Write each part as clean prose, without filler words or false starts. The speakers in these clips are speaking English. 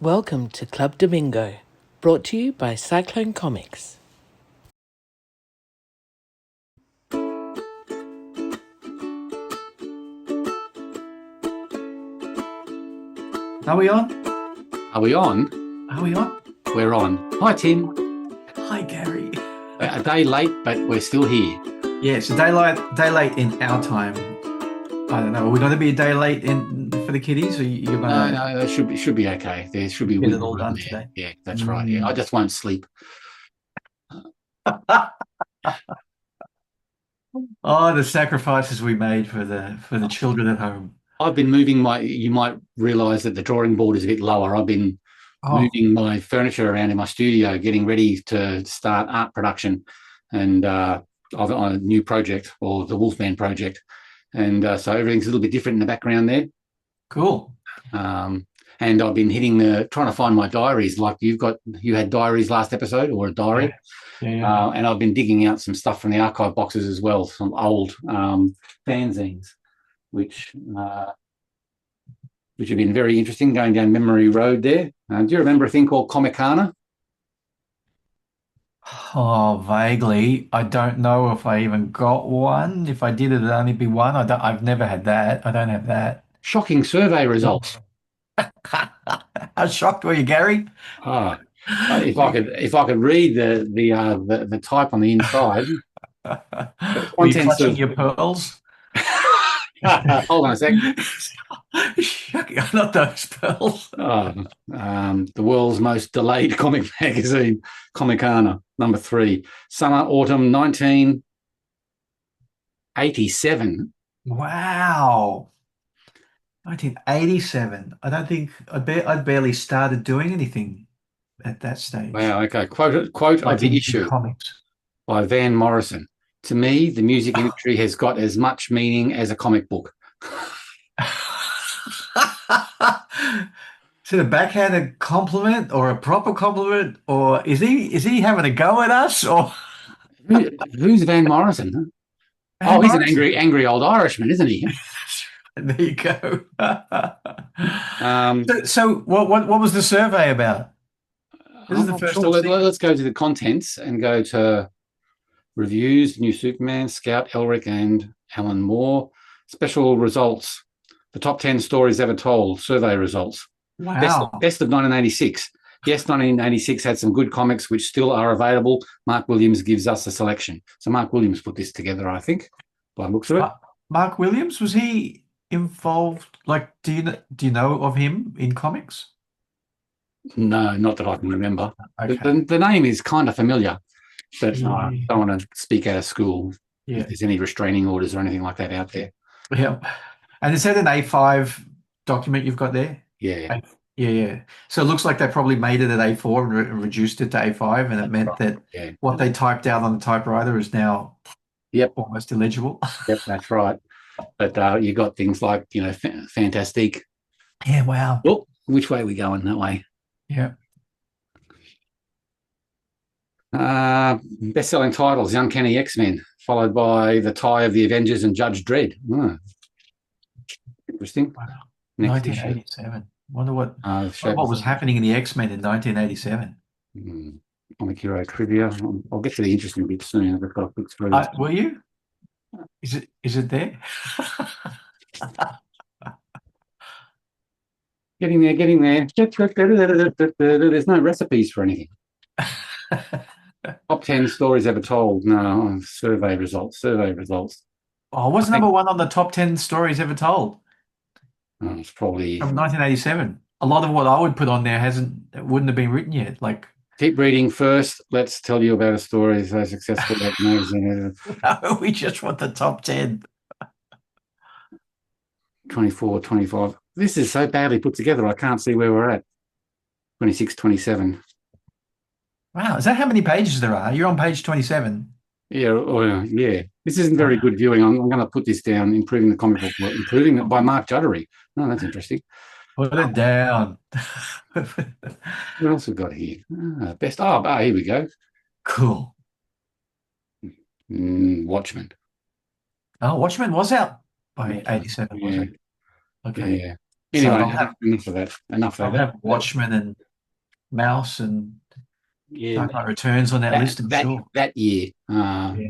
Welcome to Club Damingo, brought to you by Cyclone Comics. Are we on? Are we on? Are we on? We're on. Hi, Tim. Hi, Gary. A day late, but we're still here. Yeah, it's a day late in our time. I don't know. Are we going to be a day late for the kiddies? Or you're going to No, it should be okay. There should be get it wiggle all room done there. today? Yeah, that's right. Yeah, I just won't sleep. Oh, the sacrifices we made for the children at home. I've been moving you might realise that the drawing board is a bit lower. I've been moving my furniture around in my studio, getting ready to start art production, and I've on a new project, or the Wolfman project, and so everything's a little bit different in the background there. Cool. And I've been trying to find my diaries. Like you had diaries last episode, or a diary. Yeah. And I've been digging out some stuff from the archive boxes as well, some old fanzines, which have been very interesting, going down memory road there. Do you remember a thing called Comicana? Oh, vaguely. I don't know if I even got one. If I did, it'd only be one. I've never had that. I don't have that. Shocking survey results. How shocked were you, Gary? If I could read the type on the inside, the Were you contents clutching of. your pearls? Hold on a second. Not those pearls. The world's most delayed comic magazine, Comicana, number 3, summer, autumn 1987. Wow. 1987. I don't think I'd barely started doing anything at that stage. Wow, okay. Quote Like of the in issue comics. by Van Morrison. To me, the music industry has got as much meaning as a comic book. Is it a backhanded compliment or a proper compliment, or is he having a go at us? Or Who's Van Morrison? Huh? Van He's Morrison? an angry old Irishman, isn't he? There you go. So what was the survey about? This is the first sure. Let's go to the contents and go to reviews, New Superman, Scout, Elric, and Alan Moore. Special results. The top 10 stories ever told, survey results. Wow. Best of 1986. Yes, 1986 had some good comics which still are available. Mark Williams gives us a selection. So Mark Williams put this together, I think, by the looks of it. Mark Williams, was he involved? Like, do you know of him in comics? No, not that I can remember. Okay. The name is kind of familiar, but I don't want to speak out of school if there's any restraining orders or anything like that out there. Yeah. And is that an A5 document you've got there? Yeah. Yeah. So it looks like they probably made it at A4 and reduced it to A5, and it meant that what they typed out on the typewriter is now almost illegible. Yep, that's right. But you got things like, Fantastique. Yeah, wow. Well, which way are we going? That way. Yeah. Best-selling titles: The Uncanny X-Men, followed by The Tie of the Avengers and Judge Dredd. Interesting. Wow. Next 1987. Wonder what issue. was happening in the X-Men in 1987. Comic Hero trivia. I'll get to the interesting bit soon. I've got to fix through this. Were you? Is it there? Getting there. There's no recipes for anything. Top 10 stories ever told. No, survey results. Oh, what's number one on the top 10 stories ever told? It's probably from 1987. A lot of what I would put on there wouldn't have been written yet. Like, keep reading first. Let's tell you about a story so successful that magazine. No, we just want the top 10. 24, 25. This is so badly put together, I can't see where we're at. 26, 27. Wow, is that how many pages there are? You're on page 27. Yeah. This isn't very good viewing. I'm going to put this down, improving the comic book, improving it by Mark Juddery. No, that's interesting. Put it down. What else have we got here? Best. Here we go. Cool. Watchmen. Oh, Watchmen was out by 87. Was it? Okay. Yeah. Anyway, I'll have, enough of that. Enough I'll of that. have Watchmen and Mouse and Yeah, Dark Knight Returns on that list, I'm sure. That year,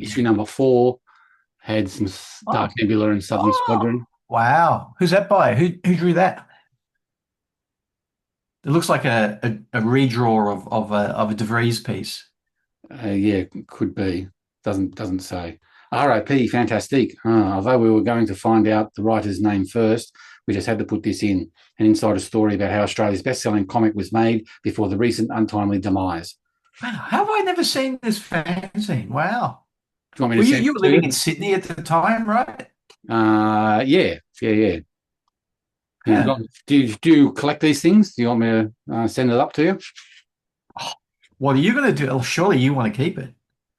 issue number 4 had some Dark Nebula and Southern Squadron. Wow. Who's that by? Who drew that? It looks like a redraw of a De Vries piece. Yeah, could be. Doesn't say. R.I.P. Fantastique. Although we were going to find out the writer's name first, we just had to put this in. An insider story about how Australia's best-selling comic was made before the recent untimely demise. Wow, how have I never seen this fanzine? Wow. Do you want me to you were living in Sydney at the time, right? Yeah. Yeah. Do you collect these things? Do you want me to send it up to you? What are you going to do? Surely you want to keep it.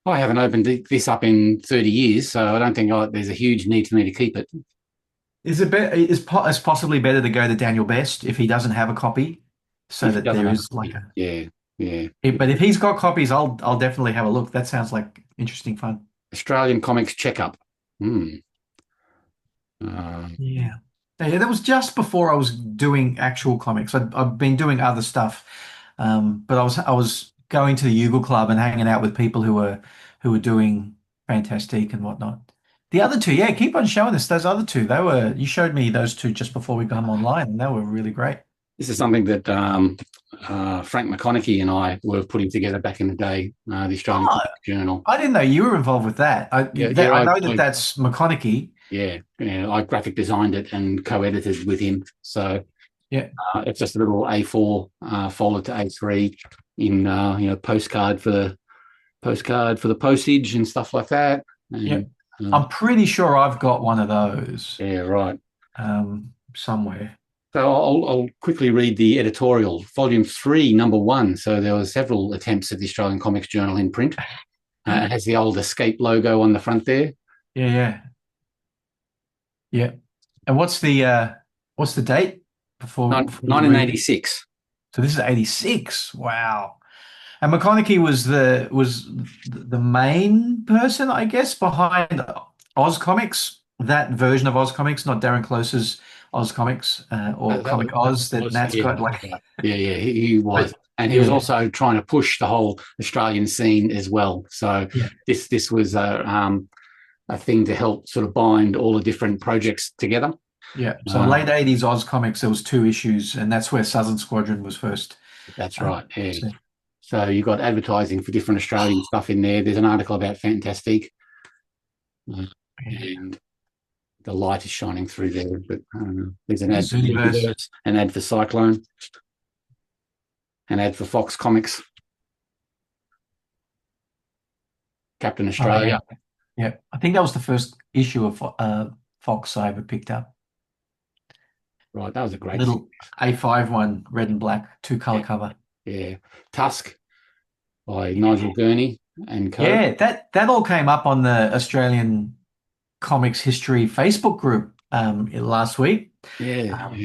I haven't opened this up in 30 years, so I don't think there's a huge need for me to keep it. Is it possibly better to go to Daniel Best if he doesn't have a copy, so that there is like a yeah. But if he's got copies, I'll definitely have a look. That sounds like interesting fun. Australian Comics Checkup. Yeah, that was just before I was doing actual comics. I've been doing other stuff, but I was going to the Ugle Club and hanging out with people who were doing Fantastique and whatnot. The other two, yeah, keep on showing us those other two. You showed me those two just before we come online, and they were really great. This is something that Frank McConaughey and I were putting together back in the day, the Australian Comic Journal. I didn't know you were involved with that. I know that's McConaughey. Yeah, I graphic designed it and co-edited with him. So yeah, it's just a little A4 folded to A3 in postcard for the postage and stuff like that. And, I'm pretty sure I've got one of those. Yeah, right. Somewhere. So I'll quickly read the editorial, Volume 3, Number 1. So there were several attempts at the Australian Comics Journal in print. It has the old Escape logo on the front there. Yeah. And what's the date? Before 1986. So this is 86. Wow. And McConaughey was the main person, I guess, behind Oz Comics, that version of Oz Comics, not Darren Close's Oz Comics or Comic Oz that Nat's got. He was. And he was also trying to push the whole Australian scene as well. So this was a thing to help sort of bind all the different projects together. Yeah. So late 80s Oz Comics, there was 2 issues, and that's where Southern Squadron was first. That's right. Yeah. So you got advertising for different Australian stuff in there. There's an article about Fantastique. And the light is shining through there, but there's an ad for Universe, an ad for Cyclone, an ad for Fox Comics, Captain Australia. Yeah, I think that was the first issue of Fox I ever picked up. Right, that was a great little A5 one, red and black, 2-color cover. Yeah, Tusk by Nigel Gurney and co. Yeah, that all came up on the Australian Comics History Facebook group last week.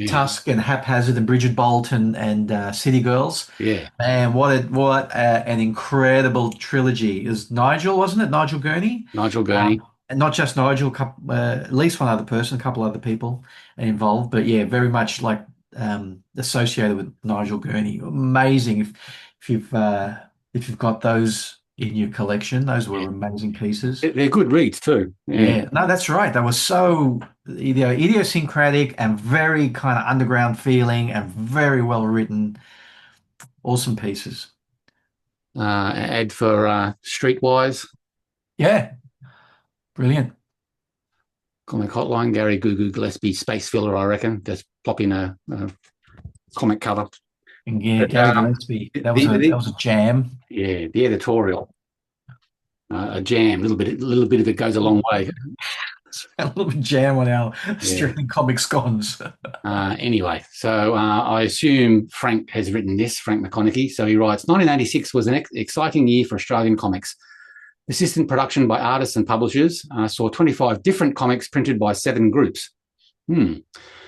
Tusk and Haphazard and Bridget Bolt and City Girls. Yeah, and what an incredible trilogy. It was Nigel, wasn't it? Nigel Gurney. And not just Nigel, at least one other person, a couple other people involved, but yeah, very much like associated with Nigel Gurney. Amazing if you've got those in your collection. Those were amazing pieces. They're good reads too. Yeah, no, that's right. They were so idiosyncratic and very kind of underground feeling and very well written. Awesome pieces. Ad for Streetwise. Yeah. Brilliant. Comic Hotline, Gary Goo Gillespie, space filler, I reckon. Just plop in a comic cover. Yeah, Gary Gillespie. That was a jam. Yeah, the editorial. A jam. A little bit of it goes a long way. A little bit jam on our Australian comic scones. Anyway, so I assume Frank has written this, Frank McConaughey. So he writes, 1986 was an exciting year for Australian comics. Assistant production by artists and publishers saw 25 different comics printed by 7 groups.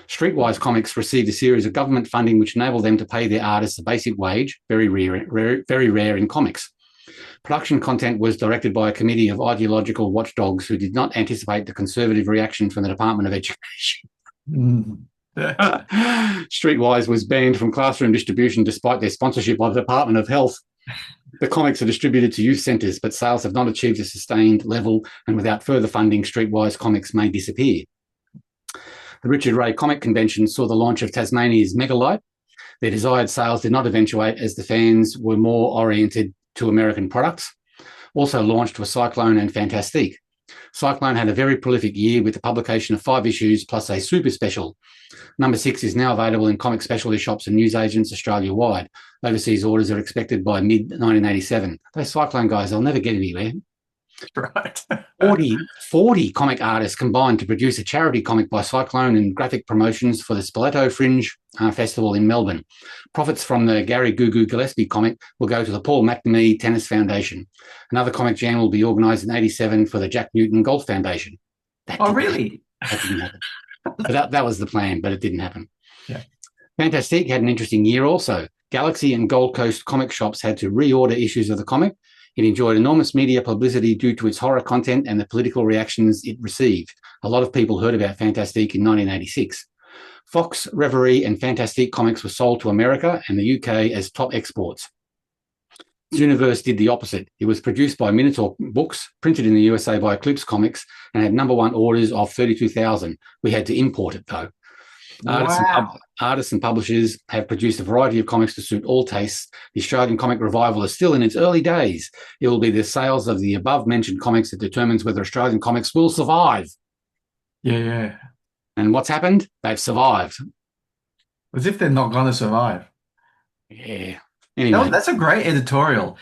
Streetwise Comics received a series of government funding which enabled them to pay their artists a basic wage, very rare in comics. Production content was directed by a committee of ideological watchdogs who did not anticipate the conservative reaction from the Department of Education. Streetwise was banned from classroom distribution despite their sponsorship by the Department of Health. The comics are distributed to youth centres, but sales have not achieved a sustained level, and without further funding, Streetwise comics may disappear. The Richard Ray Comic Convention saw the launch of Tasmania's Megalite. Their desired sales did not eventuate as the fans were more oriented to American products. Also launched were Cyclone and Fantastique. Cyclone had a very prolific year with the publication of 5 issues plus a super special. Number 6 is now available in comic specialty shops and newsagents Australia-wide. Overseas orders are expected by mid-1987. Those Cyclone guys, they'll never get anywhere. Right. 40 comic artists combined to produce a charity comic by Cyclone and graphic promotions for the Spoleto Fringe Festival in Melbourne. Profits from the Gary Goo Gillespie comic will go to the Paul McNamee Tennis Foundation. Another comic jam will be organised in 1987 for the Jack Newton Golf Foundation. Really? That didn't happen. But that was the plan, but it didn't happen. Yeah. Fantastique had an interesting year also. Galaxy and Gold Coast comic shops had to reorder issues of the comic. It enjoyed enormous media publicity due to its horror content and the political reactions it received. A lot of people heard about Fantastique in 1986. Fox, Reverie, and Fantastique comics were sold to America and the UK as top exports. Zooniverse did the opposite. It was produced by Minotaur Books, printed in the USA by Eclipse Comics, and had #1 orders of 32,000. We had to import it, though. Artists and publishers have produced a variety of comics to suit all tastes. The Australian comic revival is still in its early days. It will be the sales of the above-mentioned comics that determines whether Australian comics will survive. Yeah. And what's happened? They've survived. As if they're not going to survive. Yeah. Anyway. That's a great editorial.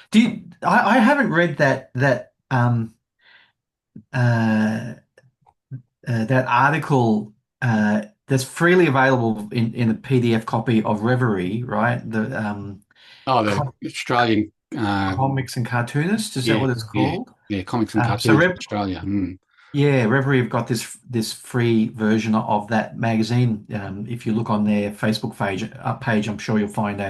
I haven't read that article that's freely available in a PDF copy of Reverie, right? The Australian Comics and Cartoonists, is that what it's called? Yeah, Comics and Cartoonists Australia. Yeah, Reverie have got this free version of that magazine. If you look on their Facebook page, I'm sure you'll find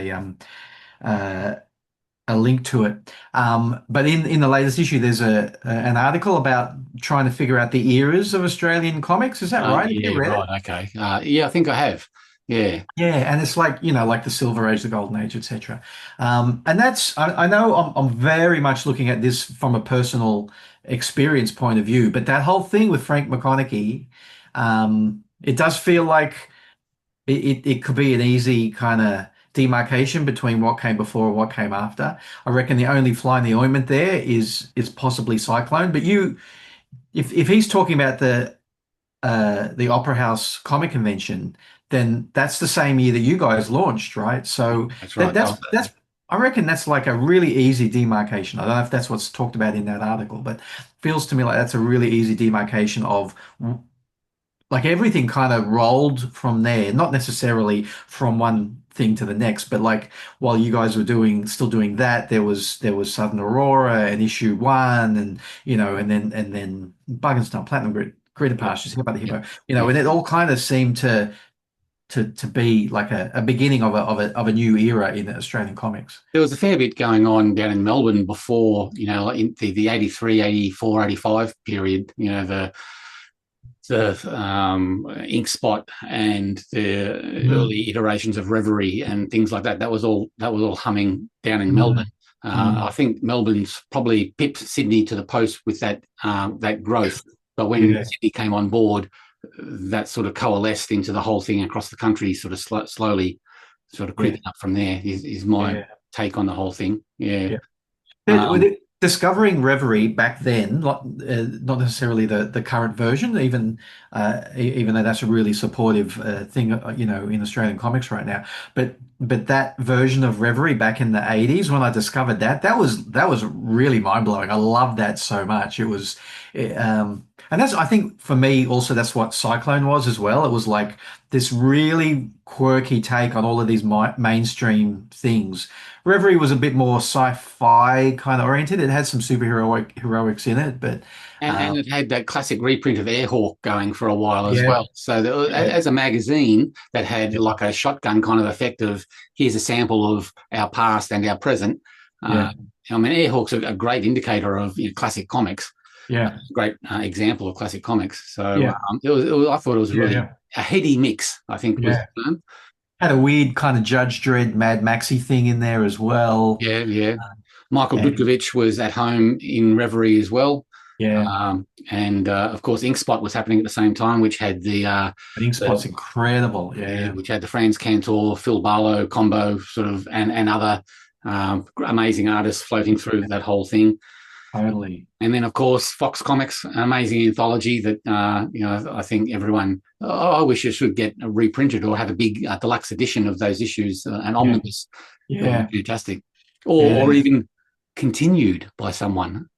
a link to it. But in the latest issue, there's an article about trying to figure out the eras of Australian comics. Is that right? Yeah, right. Okay. Yeah, I think I have. Yeah. Yeah, and it's like, like the Silver Age, the Golden Age, etc. And that's, I know I'm very much looking at this from a personal experience point of view, but that whole thing with Frank McConaughey, it does feel like it could be an easy kind of demarcation between what came before and what came after. I reckon the only fly in the ointment there is possibly Cyclone. But if he's talking about the Opera House Comic Convention, then that's the same year that you guys launched, right? So that's right. That's I reckon that's like a really easy demarcation. I don't know if that's what's talked about in that article, but feels to me like that's a really easy demarcation of, like, everything kind of rolled from there, not necessarily from one thing to the next, but like while you guys were still doing that, there was Southern Aurora and issue 1, and and then Buggenstone, Platinum Grid, Pastures, Hippo the Hippo, and it all kind of seemed to be like a beginning of a new era in Australian comics. There was a fair bit going on down in Melbourne before, like in the 83, 84, 85 period, the Inkspot and the early iterations of Reverie and things like that. That was all humming down in Melbourne. I think Melbourne's probably pipped Sydney to the post with that growth. But when Sydney came on board, that sort of coalesced into the whole thing across the country, sort of slowly sort of creeping up from there is my take on the whole thing. Yeah. Discovering Reverie back then, not necessarily the current version, even though that's a really supportive thing, in Australian comics right now. But that version of Reverie back in the 80s, when I discovered that was really mind blowing. I loved that so much. It was, and that's, I think for me also, that's what Cyclone was as well. It was like this really quirky take on all of these mainstream things. Reverie was a bit more sci-fi kind of oriented. It had some heroics in it, but and it had that classic reprint of Airhawk going for a while as well. So as a magazine that had like a shotgun kind of effect of, here's a sample of our past and our present. I mean, Airhawk's a great indicator of classic comics. Yeah, great example of classic comics. So I thought it was a really a heady mix, I think was the term. Had a weird kind of Judge Dredd, Mad Maxi thing in there as well. Yeah. Michael Dutkovich was at home in Reverie as well. Yeah. And of course, Inkspot was happening at the same time, which had the Inkspot's incredible. Yeah. Which had the Franz Cantor, Phil Barlow combo sort of, and other amazing artists floating through that whole thing. Totally. And then, of course, Fox Comics, an amazing anthology that, I think everyone, I wish it should get reprinted or have a big deluxe edition of those issions, an omnibus. Yeah. Fantastic. Or even continued by someone.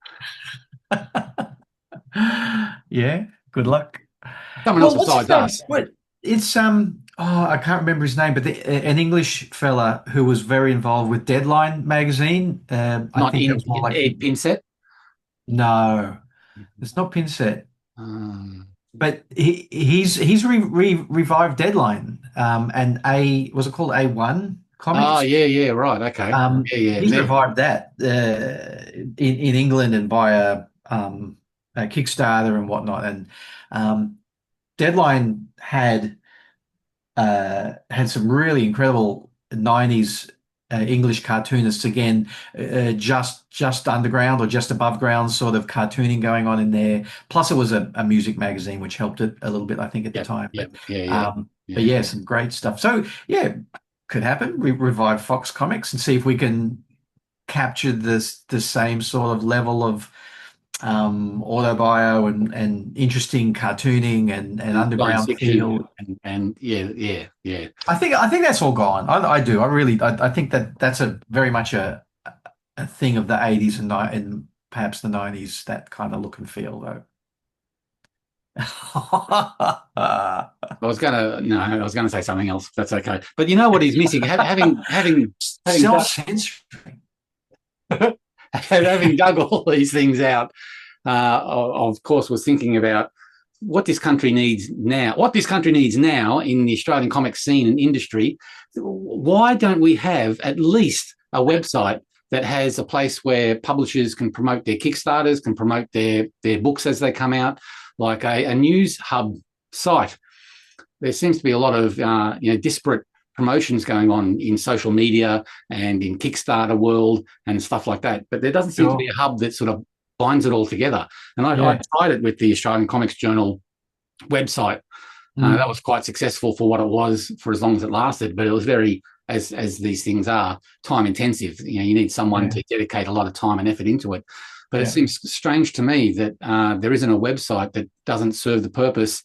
Yeah. Good luck. Someone else besides us. It's I can't remember his name, but an English fella who was very involved with Deadline magazine. I think it was more like Ed Pinsett. No, it's not Pinsett. But he's revived Deadline. And was it called A1 Comics? Oh yeah, right, okay. He's revived that in England and via a Kickstarter and whatnot. And Deadline had some really incredible 90s English cartoonists, again, just underground or just above ground sort of cartooning going on in there. Plus, it was a music magazine, which helped it a little bit, I think, at the time. But yeah, some great stuff. So yeah, could happen. We revive Fox Comics and see if we can capture the same sort of level of autobio and interesting cartooning and underground feel. And yeah. I think that's all gone. I do. I think that's a very much a thing of the 80s and perhaps the 90s, that kind of look and feel, though. I was gonna say something else. That's okay. But you know what he's missing? Having self-censoring. Having dug all these things out, of course, was thinking about what this country needs now. What this country needs now in the Australian comic scene and industry. Why don't we have at least a website that has a place where publishers can promote their Kickstarters, can promote their books as they come out, like a news hub site? There seems to be a lot of disparate promotions going on in social media and in Kickstarter world and stuff like that, but there doesn't seem to be a hub that sort of binds it all together. And I tried it with the Australian Comics Journal website. That was quite successful for what it was, for as long as it lasted, but it was very, as these things are, time intensive. You need someone to dedicate a lot of time and effort into it. But it seems strange to me that there isn't a website that doesn't serve the purpose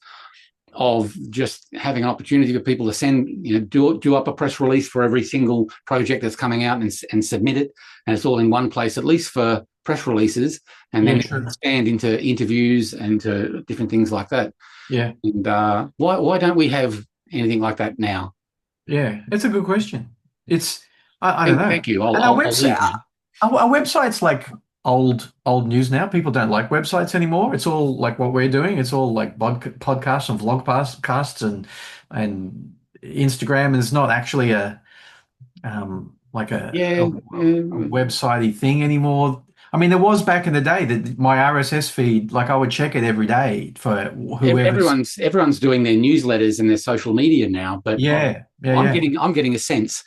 of just having an opportunity for people to send, do up a press release for every single project that's coming out and submit it, and it's all in one place, at least for press releases, and then expand into interviews and to different things like that. Yeah. And why don't we have anything like that now? Yeah, it's a good question. It's I don't know. Thank you. Our website's like old news now. People don't like websites anymore. It's all like what we're doing. It's all like podcasts and vlog casts and Instagram, and it's not actually a website-y thing anymore. I mean, there was back in the day that my RSS feed, like I would check it every day for whoever. Everyone's doing their newsletters and their social media now, but I'm getting a sense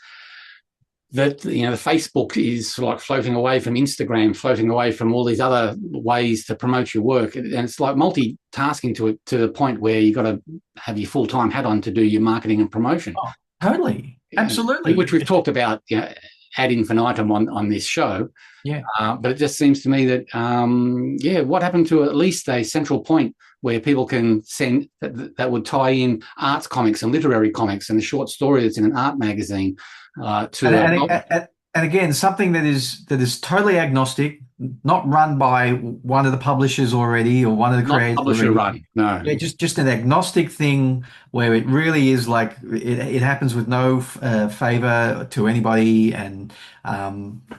that the Facebook is like floating away from Instagram, floating away from all these other ways to promote your work, and it's like multitasking to the point where you got to have your full-time hat on to do your marketing and promotion. Oh, totally, absolutely, which we've talked about ad infinitum on this show. Yeah, but it just seems to me that what happened to at least a central point where people can send that would tie in arts comics and literary comics and a short story that's in an art magazine. And again, something that is totally agnostic, not run by one of the publishers already or one of the creators. Publisher run, no. Yeah, just an agnostic thing where it really is like it happens with no favor to anybody, and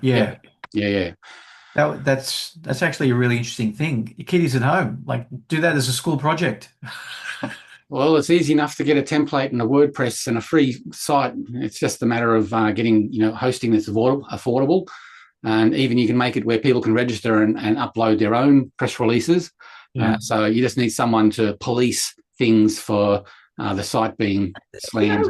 Yeah. That's actually a really interesting thing. Your kiddies at home, like, do that as a school project. Well, it's easy enough to get a template and a WordPress and a free site. It's just a matter of getting hosting that's affordable, and even you can make it where people can register and upload their own press releases. So you just need someone to police things for the site being slammed.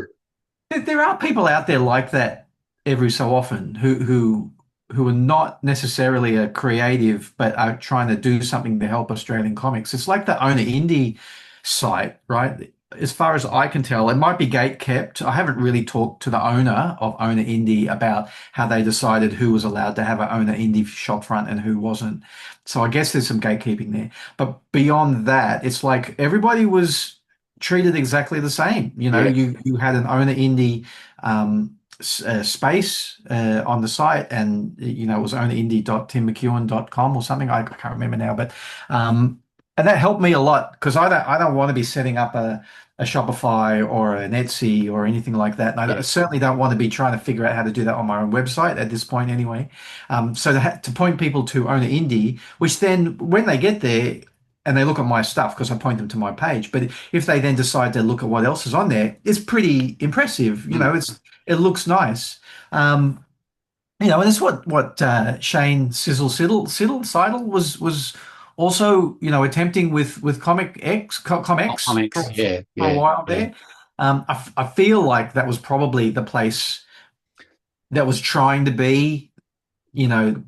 There are people out there like that every so often who are not necessarily a creative, but are trying to do something to help Australian comics. It's like the Owner Indie site, right? As far as I can tell, it might be gate kept. I haven't really talked to the owner of Owner Indie about how they decided who was allowed to have an Owner Indie shop front and who wasn't. So I guess there's some gatekeeping there. But beyond that, it's like everybody was treated exactly the same. You had an Owner Indie space on the site, and it was ownerindie.timmckewen.com or something. I can't remember now, but and that helped me a lot because I don't want to be setting up a Shopify or an Etsy or anything like that. And I certainly don't want to be trying to figure out how to do that on my own website at this point anyway. So to point people to Owner Indie, which then when they get there and they look at my stuff, because I point them to my page, but if they then decide to look at what else is on there, it's pretty impressive. It looks nice. And it's what Shane Siddle was also, attempting with Comics Comics, for a while there. I feel like that was probably the place that was trying to be, when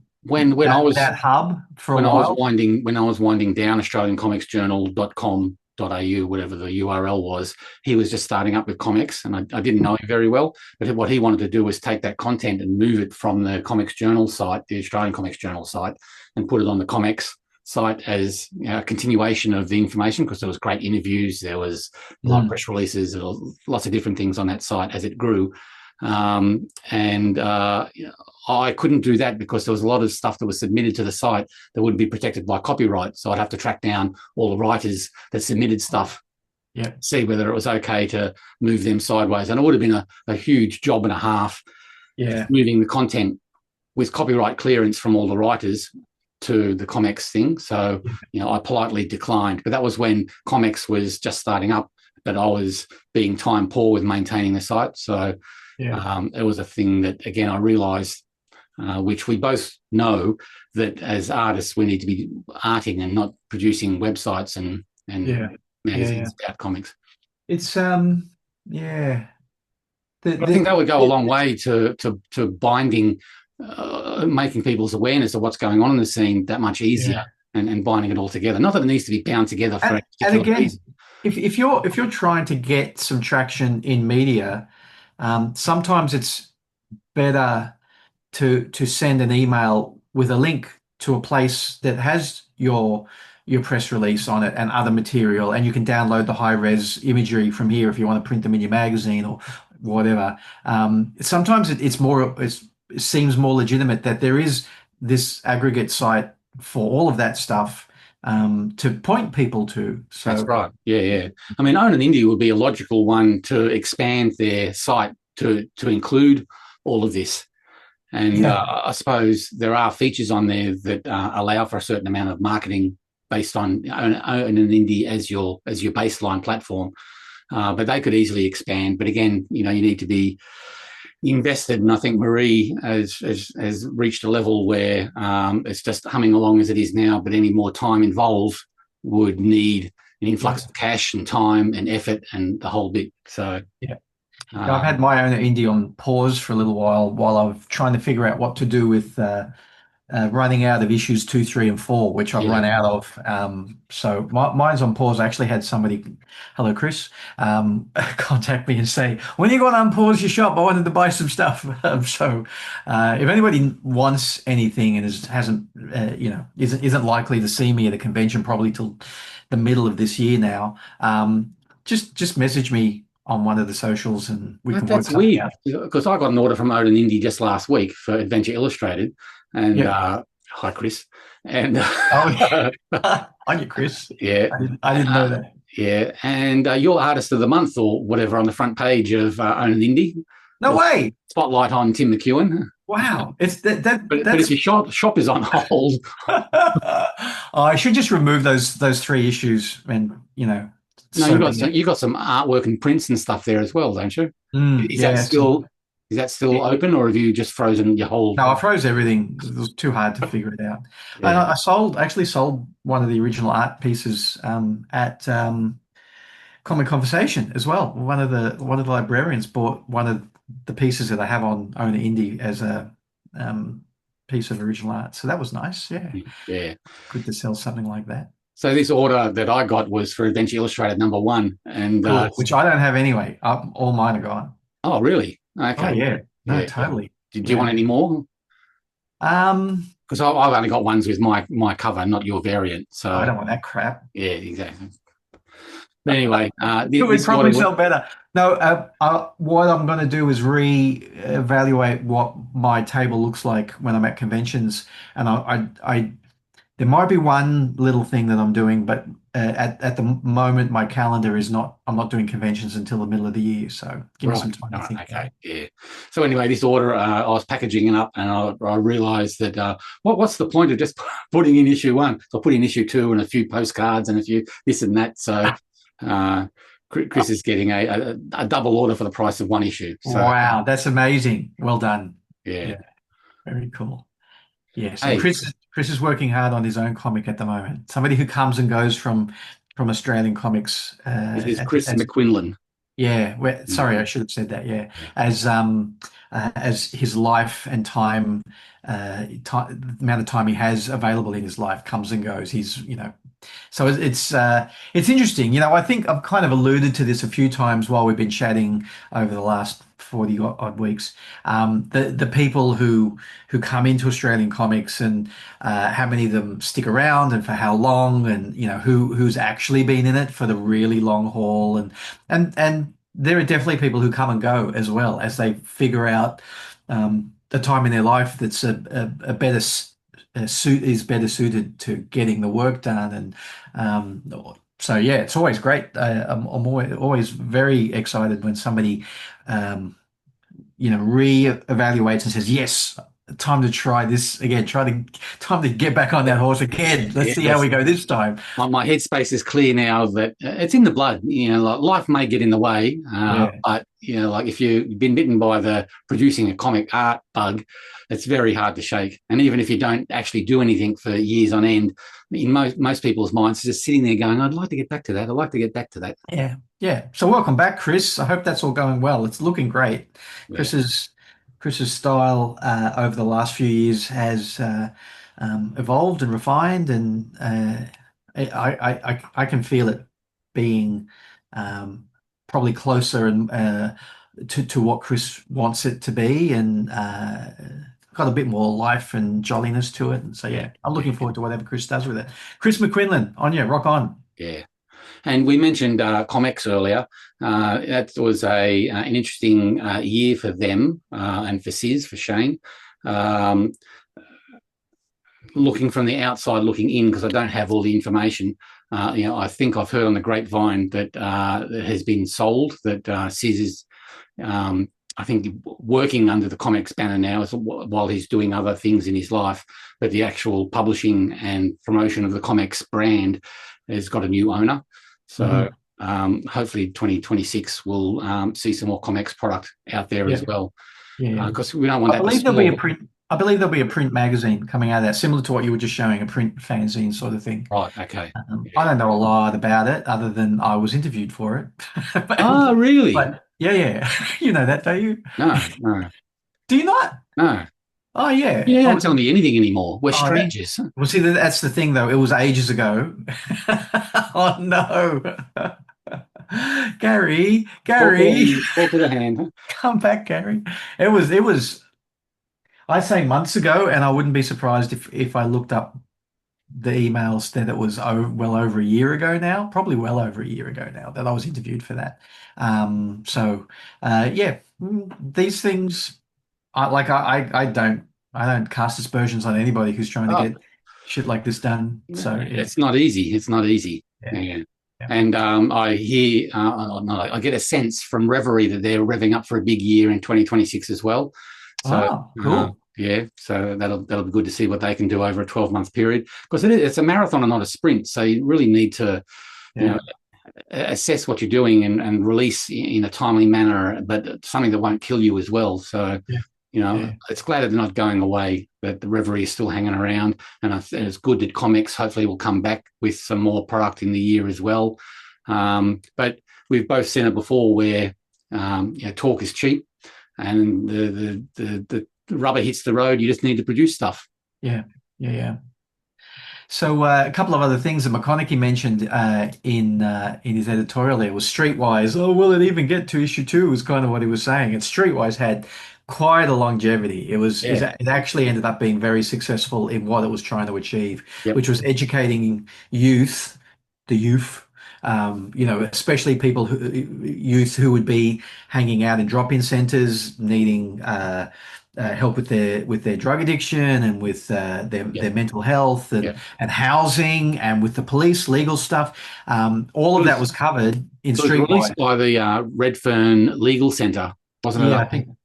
I was that hub for a when while. when I was winding down AustralianComicsJournal.com.au, whatever the URL was, he was just starting up with comics, and I didn't know him very well. But what he wanted to do was take that content and move it from the Comics Journal site, the Australian Comics Journal site, and put it on the comics site as a continuation of the information, because there was great interviews, there was a lot of press releases, there was lots of different things on that site as it grew. I couldn't do that because there was a lot of stuff that was submitted to the site that wouldn't be protected by copyright. So I'd have to track down all the writers that submitted stuff, see whether it was okay to move them sideways. And it would have been a huge job and a half, moving the content with copyright clearance from all the writers to the comics thing. So, I politely declined. But that was when comics was just starting up, but I was being time poor with maintaining the site. So it was a thing that, again, I realised, which we both know, that as artists we need to be arting and not producing websites and magazines about comics. It's I think that would go a long way to binding, making people's awareness of what's going on in the scene that much easier, and binding it all together. Not that it needs to be bound together for a particular reason. If you're trying to get some traction in media, sometimes it's better to send an email with a link to a place that has your press release on it and other material, and you can download the high-res imagery from here if you want to print them in your magazine or whatever. Sometimes it seems more legitimate that there is this aggregate site for all of that stuff to point people to. So that's right. Yeah. I mean, Own an Indie would be a logical one to expand their site to include all of this. And I suppose there are features on there that allow for a certain amount of marketing based on Own an Indie as your baseline platform. But they could easily expand. But again, you need to be invested. And I think Marie has reached a level where it's just humming along as it is now. But any more time involved would need an influx of cash and time and effort and the whole bit. So I've had my own indie on pause for a little while I'm trying to figure out what to do with running out of issues 2, 3, and 4, which I've run out of. So mine's on pause. I actually had somebody, hello Chris, contact me and say, when are you going to unpause your shop? I wanted to buy some stuff. So if anybody wants anything and isn't likely to see me at a convention probably till the middle of this year now, just message me on one of the socials and we can work something out. That's weird, because I got an order from Own an Indie just last week for Adventure Illustrated. And hi, Chris. And hi, Chris. Yeah, I didn't know that. Yeah, and you're Artist of the Month or whatever on the front page of Own an Indie. No way. Spotlight on Tim McEwen. Wow, it's that. But if your shop is on hold, I should just remove those 3 issues, and No, you got some artwork and prints and stuff there as well, don't you? Is that still open, or have you just frozen your whole? No, I froze everything because it was too hard to figure it out. And I actually sold one of the original art pieces at Comic Conversation as well. One of the librarians bought one of the pieces that I have on Owner Indie as a piece of original art. So that was nice. Yeah. Yeah. Good to sell something like that. So this order that I got was for Adventure Illustrated #1, and Cool. Which I don't have anyway. All mine are gone. oh, really? Oh Okay. yeah. No, Yeah. totally. Do you want any more? Because I've only got ones with my cover, not your variant. So I don't want that crap. yeah, exactly. But anyway, It would probably sell better. No, what I'm going to do is re-evaluate what my table looks like when I'm at conventions, and there might be one little thing that I'm doing, but at the moment my calendar is not. I'm not doing conventions until the middle of the year, so give me some time to think. Okay, yeah. So anyway, this order, I was packaging it up, and I realised that what's the point of just putting in issue 1? So I put in issue 2 and a few postcards and a few this and that. So Chris is getting a double order for the price of one issue. So, wow, that's amazing. Well done. Yeah. Very cool. Yeah, so Chris is working hard on his own comic at the moment. Somebody who comes and goes from Australian comics. This is Chris McQuinlan. Yeah, sorry, I should have said that. Yeah, as his life and time, the amount of time he has available in his life comes and goes. So it's interesting. I think I've kind of alluded to this a few times while we've been chatting over the last 40 odd weeks. The people who come into Australian comics, and how many of them stick around and for how long, and who's actually been in it for the really long haul, and there are definitely people who come and go as well as they figure out a time in their life that's a better is better suited to getting the work done. And so yeah, it's always great. I'm always very excited when somebody re-evaluates and says, yes, time to try this again, time to get back on that horse again. Let's see how we go this time. My headspace is clear now that it's in the blood. Like life may get in the way, but like if you've been bitten by the producing a comic art bug, it's very hard to shake. And even if you don't actually do anything for years on end, in most people's minds, just sitting there going, I'd like to get back to that. I'd like to get back to that. Yeah. So welcome back, Chris. I hope that's all going well. It's looking great. Yeah. Chris's style over the last few years has evolved and refined, and I can feel it being probably closer and to what Chris wants it to be, and got a bit more life and jolliness to it. And so yeah, I'm looking forward to whatever Chris does with it. Chris McQuinlan, on you, rock on. Yeah. And we mentioned comics earlier. That was an interesting year for them and for Shane. Looking from the outside, looking in, because I don't have all the information. I think I've heard on the grapevine that it has been sold, that Sis is, I think, working under the comics banner now while he's doing other things in his life. But the actual publishing and promotion of the comics brand has got a new owner. So hopefully 2026 we'll see some more comics product out there as well. Yeah, because we don't want that. I believe there'll be a print magazine coming out of that, similar to what you were just showing, a print fanzine sort of thing. Right. Okay. I don't know a lot about it other than I was interviewed for it. Oh, really? But yeah. You know that, don't you? No. Do you not? No. Oh, yeah. You don't tell me anything anymore. We're strangers. Well, see, that's the thing, though. It was ages ago. Oh, no. Gary. Talk to the hand. Come back, Gary. It was, I'd say months ago, and I wouldn't be surprised if I looked up the emails that it was well over a year ago now, probably well over a year ago now that I was interviewed for that. Yeah, these things, I don't cast aspersions on anybody who's trying to get shit like this done. So it's not easy. It's not easy. Yeah. And I hear, I get a sense from Reverie that they're revving up for a big year in 2026 as well. So cool. So that'll be good to see what they can do over a 12-month period, because it's a marathon and not a sprint. So you really need to assess what you're doing and release in a timely manner, but something that won't kill you as well. So it's glad that they're not going away, but the Reverie is still hanging around, and it's good that comics hopefully will come back with some more product in the year as well. But we've both seen it before where talk is cheap, and the rubber hits the road. You just need to produce stuff. Yeah. So a couple of other things that McConaughey mentioned in his editorial there was Streetwise. Oh, will it even get to issue 2? Was kind of what he was saying. And Streetwise had quite a longevity. It actually ended up being very successful in what it was trying to achieve, which was educating the youth. Especially youth who would be hanging out in drop-in centers, needing help with their drug addiction and with their mental health and housing, and with the police legal stuff. All of that was covered in Streetwise. Released by the Redfern Legal Centre, wasn't it? Yeah,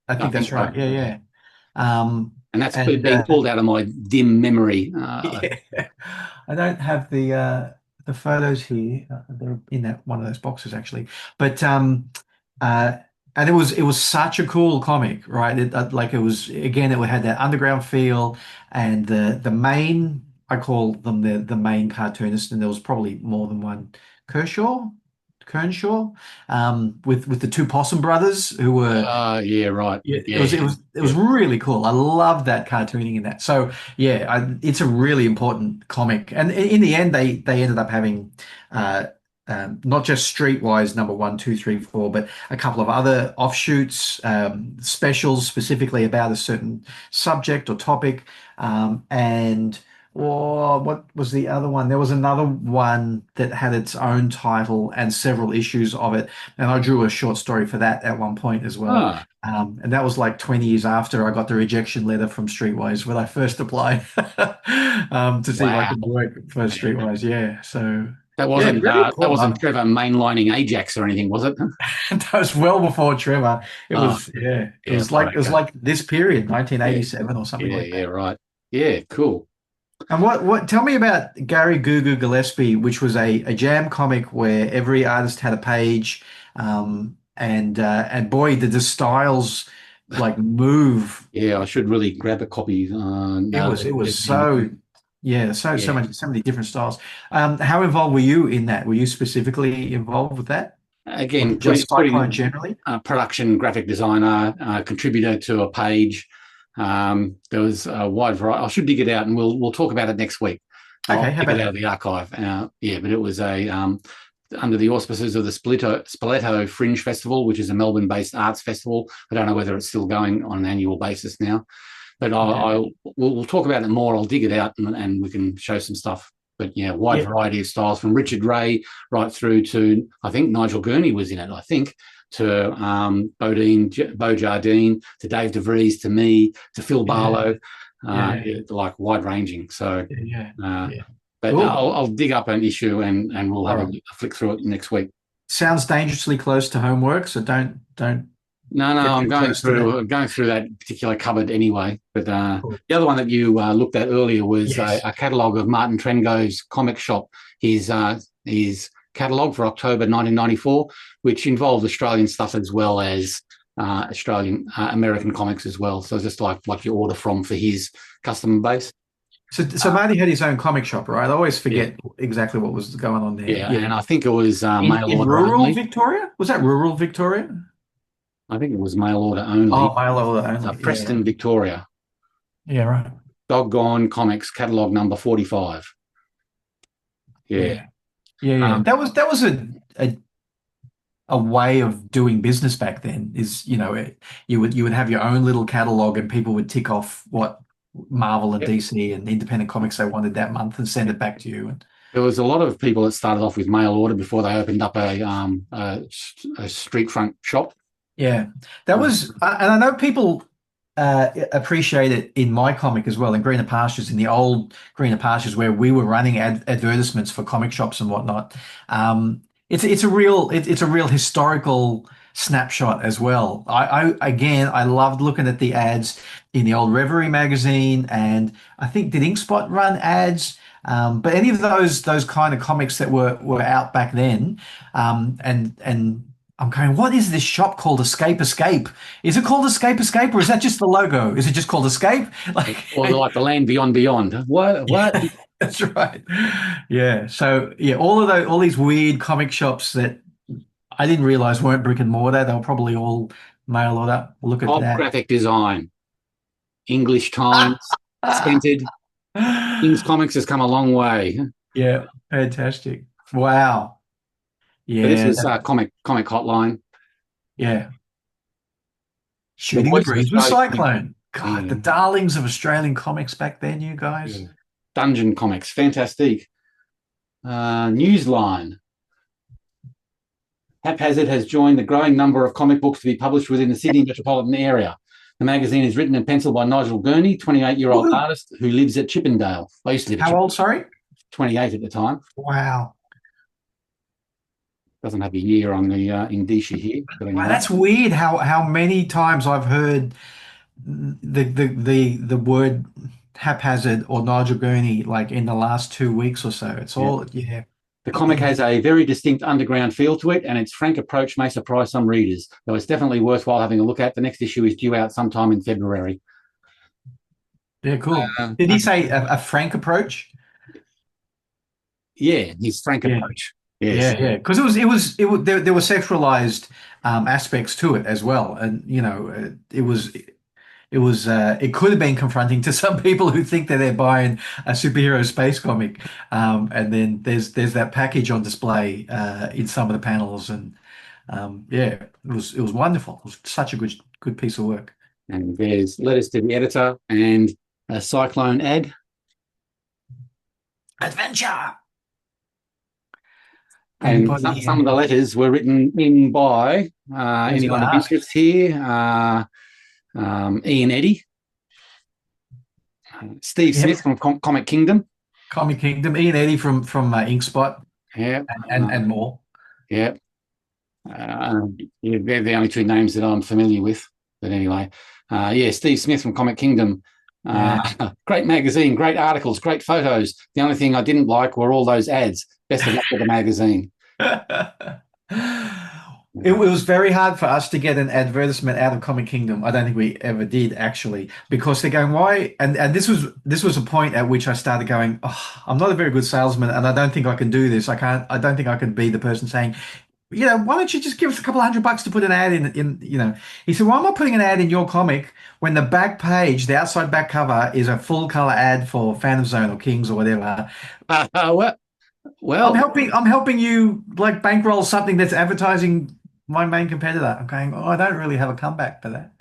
I think that's right. Yeah. And that's being pulled out of my dim memory. I don't have the photos here. They're in one of those boxes actually. But and it was such a cool comic, right? It had that underground feel, and the main, I call them the main cartoonist, and there was probably more than one, Kershaw, with the two Possum brothers who were. Right. It was really cool. I love that cartooning in that. So it's a really important comic, and in the end, they ended up having. Not just Streetwise number 1, 2, 3, 4, but a couple of other offshoots, specials specifically about a certain subject or topic. What was the other one? There was another one that had its own title and several issues of it. And I drew a short story for that at one point as well. And that was like 20 years after I got the rejection letter from Streetwise when I first applied to see if I could work for Streetwise. Yeah. So. That wasn't Trevor mainlining Ajax or anything, was it? That was well before Trevor. It was like this period, 1987 or something like that. Yeah, right. Yeah, cool. And what? Tell me about Gary Goo Goo Gillespie, which was a jam comic where every artist had a page, and boy, did the styles like move. Yeah, I should really grab a copy. It was so. Yeah, so many different styles. How involved were you in that? Were you specifically involved with that? Again, just Cyclone generally? Production, graphic designer, contributor to a page. There was a wide variety. I should dig it out, and we'll talk about it next week. Okay, how about it out of the archive? But it was under the auspices of the Spoleto Fringe Festival, which is a Melbourne-based arts festival. I don't know whether it's still going on an annual basis now. But we'll talk about it more. I'll dig it out and we can show some stuff. But wide variety of styles, from Richard Ray right through to, I think Nigel Gurney was in it, to Bo Jardine, to Dave DeVries, to me, to Phil Barlow, like wide ranging. So, but cool. I'll dig up an issue and we'll have a flick through it next week. Sounds dangerously close to homework, so don't. No, I'm going through that particular cupboard anyway. But cool. The other one that you looked at earlier was a catalogue of Martin Trengo's comic shop, his catalogue for October 1994, which involved Australian stuff as well as Australian American comics as well. So just like you order from for his customer base. So Marty had his own comic shop, right? I always forget exactly what was going on there. Yeah, and I think it was mail order rural only. Victoria? Was that rural Victoria? I think it was mail order only. Oh, mail order only. Preston, Victoria. Yeah, right. Doggone Comics, catalogue number 45. Yeah. That was a way of doing business back then. You would have your own little catalogue, and people would tick off what Marvel and DC and independent comics they wanted that month and send it back to you. And there was a lot of people that started off with mail order before they opened up a street front shop. Yeah, that was, and I know people appreciate it in my comic as well, in Greener Pastures, in the old Greener Pastures where we were running advertisements for comic shops and whatnot. It's a real historical snapshot as well. I loved looking at the ads in the old Reverie magazine, and I think did Inkspot run ads? But any of those kind of comics that were out back then, and I'm going, what is this shop called? Escape? Is it called Escape, or is that just the logo? Is it just called Escape? Or like the Land Beyond. What? That's right. Yeah. So all these weird comic shops that I didn't realize weren't brick and mortar. They were probably all mail order. Look at Top that. graphic design, English Times, scented. King's Comics has come a long way. Yeah, fantastic. Wow. So this Yeah, was Comic Hotline. yeah. The Shooting the voice of breeze with Australia. Cyclone. God, the darlings of Australian comics back then, you guys. Yeah. Dungeon Comics, fantastic. Newsline. Haphazard has joined the growing number of comic books to be published within the Sydney metropolitan area. The magazine is written and penciled by Nigel Gurney, 28-year-old artist who lives at Chippendale. I used to live at How old, sorry? 28 at the time. Wow. Doesn't have a year on the indicia here. But anyway. Wow, that's weird how many times I've heard the word haphazard or Nigel Gurney like in the last 2 weeks or so. It's all The comic has a very distinct underground feel to it, and its frank approach may surprise some readers, though it's definitely worthwhile having a look at. The next issue is due out sometime in February. Yeah, cool. Did he say a frank approach? Yeah, his frank approach. Yes. Yeah, because there were sexualized aspects to it as well, and it could have been confronting to some people who think that they're buying a superhero space comic, and then there's that package on display in some of the panels, and it was wonderful. It was such a good piece of work. And there's letters to the editor and a Cyclone ad. Adventure. And some of the letters were written in by anyone of interest here. Ian Eddy, Steve Smith from Comic Kingdom. Comic Kingdom, Ian Eddy from Inkspot. Yeah. And more. Yeah. They're the only two names that I'm familiar with. But anyway, Steve Smith from Comic Kingdom. Great magazine, great articles, great photos. The only thing I didn't like were all those ads. Best of luck with the magazine. It was very hard for us to get an advertisement out of Comic Kingdom. I don't think we ever did actually, because they're going, why? And this was a point at which I started going, oh, I'm not a very good salesman, and I don't think I can do this. I don't think I can be the person saying, why don't you just give us a couple $100 to put an ad in. He said, why am I putting an ad in your comic when the back page, the outside back cover, is a full color ad for Phantom Zone or Kings or whatever? Well, I'm helping you like bankroll something that's advertising my main competitor. I'm going, I don't really have a comeback for that.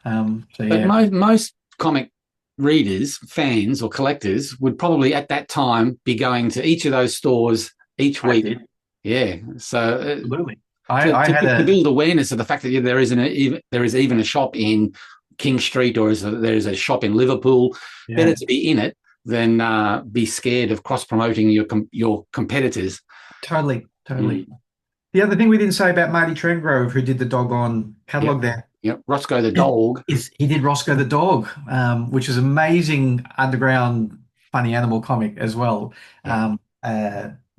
But most comic readers, fans or collectors would probably at that time be going to each of those stores each week. Yeah, so absolutely. To build awareness of the fact that there is even a shop in King Street or there's a shop in Liverpool. Better to be in it than be scared of cross-promoting your competitors. Totally. The other thing we didn't say about Marty Trengrove, who did the Doggone catalogue there. Yep, Roscoe the Dog. He did Roscoe the Dog, which is amazing underground funny animal comic as well.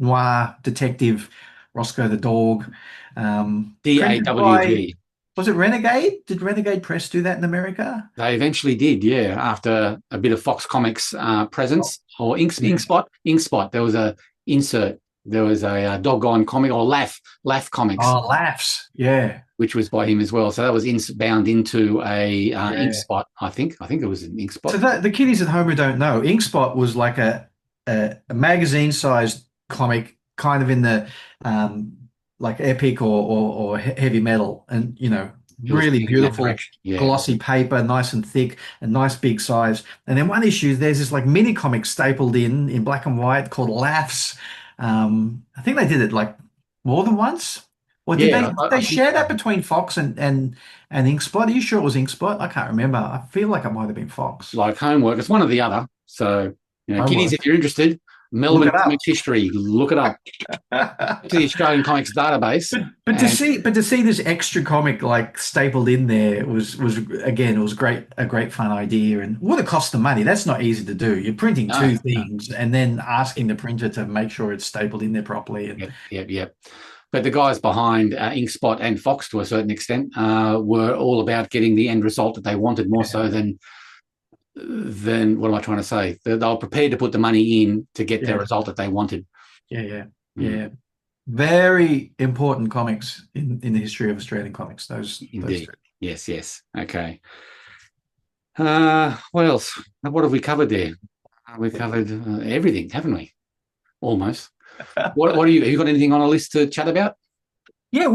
Noir detective Roscoe the Dog. DAWG. Was it Renegade? Did Renegade Press do that in America? They eventually did, after a bit of Fox Comics presence or Inkspot. There was a insert. There was a Doggone comic or Laugh Comics. Oh, Laughs, yeah. Which was by him as well. So that was bound into a Inkspot, I think. I think it was an Inkspot. So the kiddies at home who don't know, Inkspot was like a magazine-sized comic, kind of in the like epic or heavy metal, and really beautiful glossy paper, nice and thick, a nice big size. And then one issue, there's this like mini comic stapled in black and white called Laughs. I think they did it like more than once. Or did they share that between Fox and Inkspot? Are you sure it was Inkspot? I can't remember. I feel like it might have been Fox. Like homework. It's one or the other. So, kiddies, if you're interested, Melbourne Comics history, look it up. To the Australian Comics database. But to see this extra comic like stapled in there was a great fun idea, and would have cost the money. That's not easy to do. You're printing two things and then asking the printer to make sure it's stapled in there properly. Yep. But the guys behind Inkspot and Fox, to a certain extent, were all about getting the end result that they wanted more so than what am I trying to say? They were prepared to put the money in to get the result that they wanted. Yeah. very important comics in the history of Australian comics. Those Indeed. two. Yes. Okay. What else? What have we covered there? We've covered everything, haven't we? Almost. What have you got anything on a list to chat about? Yeah,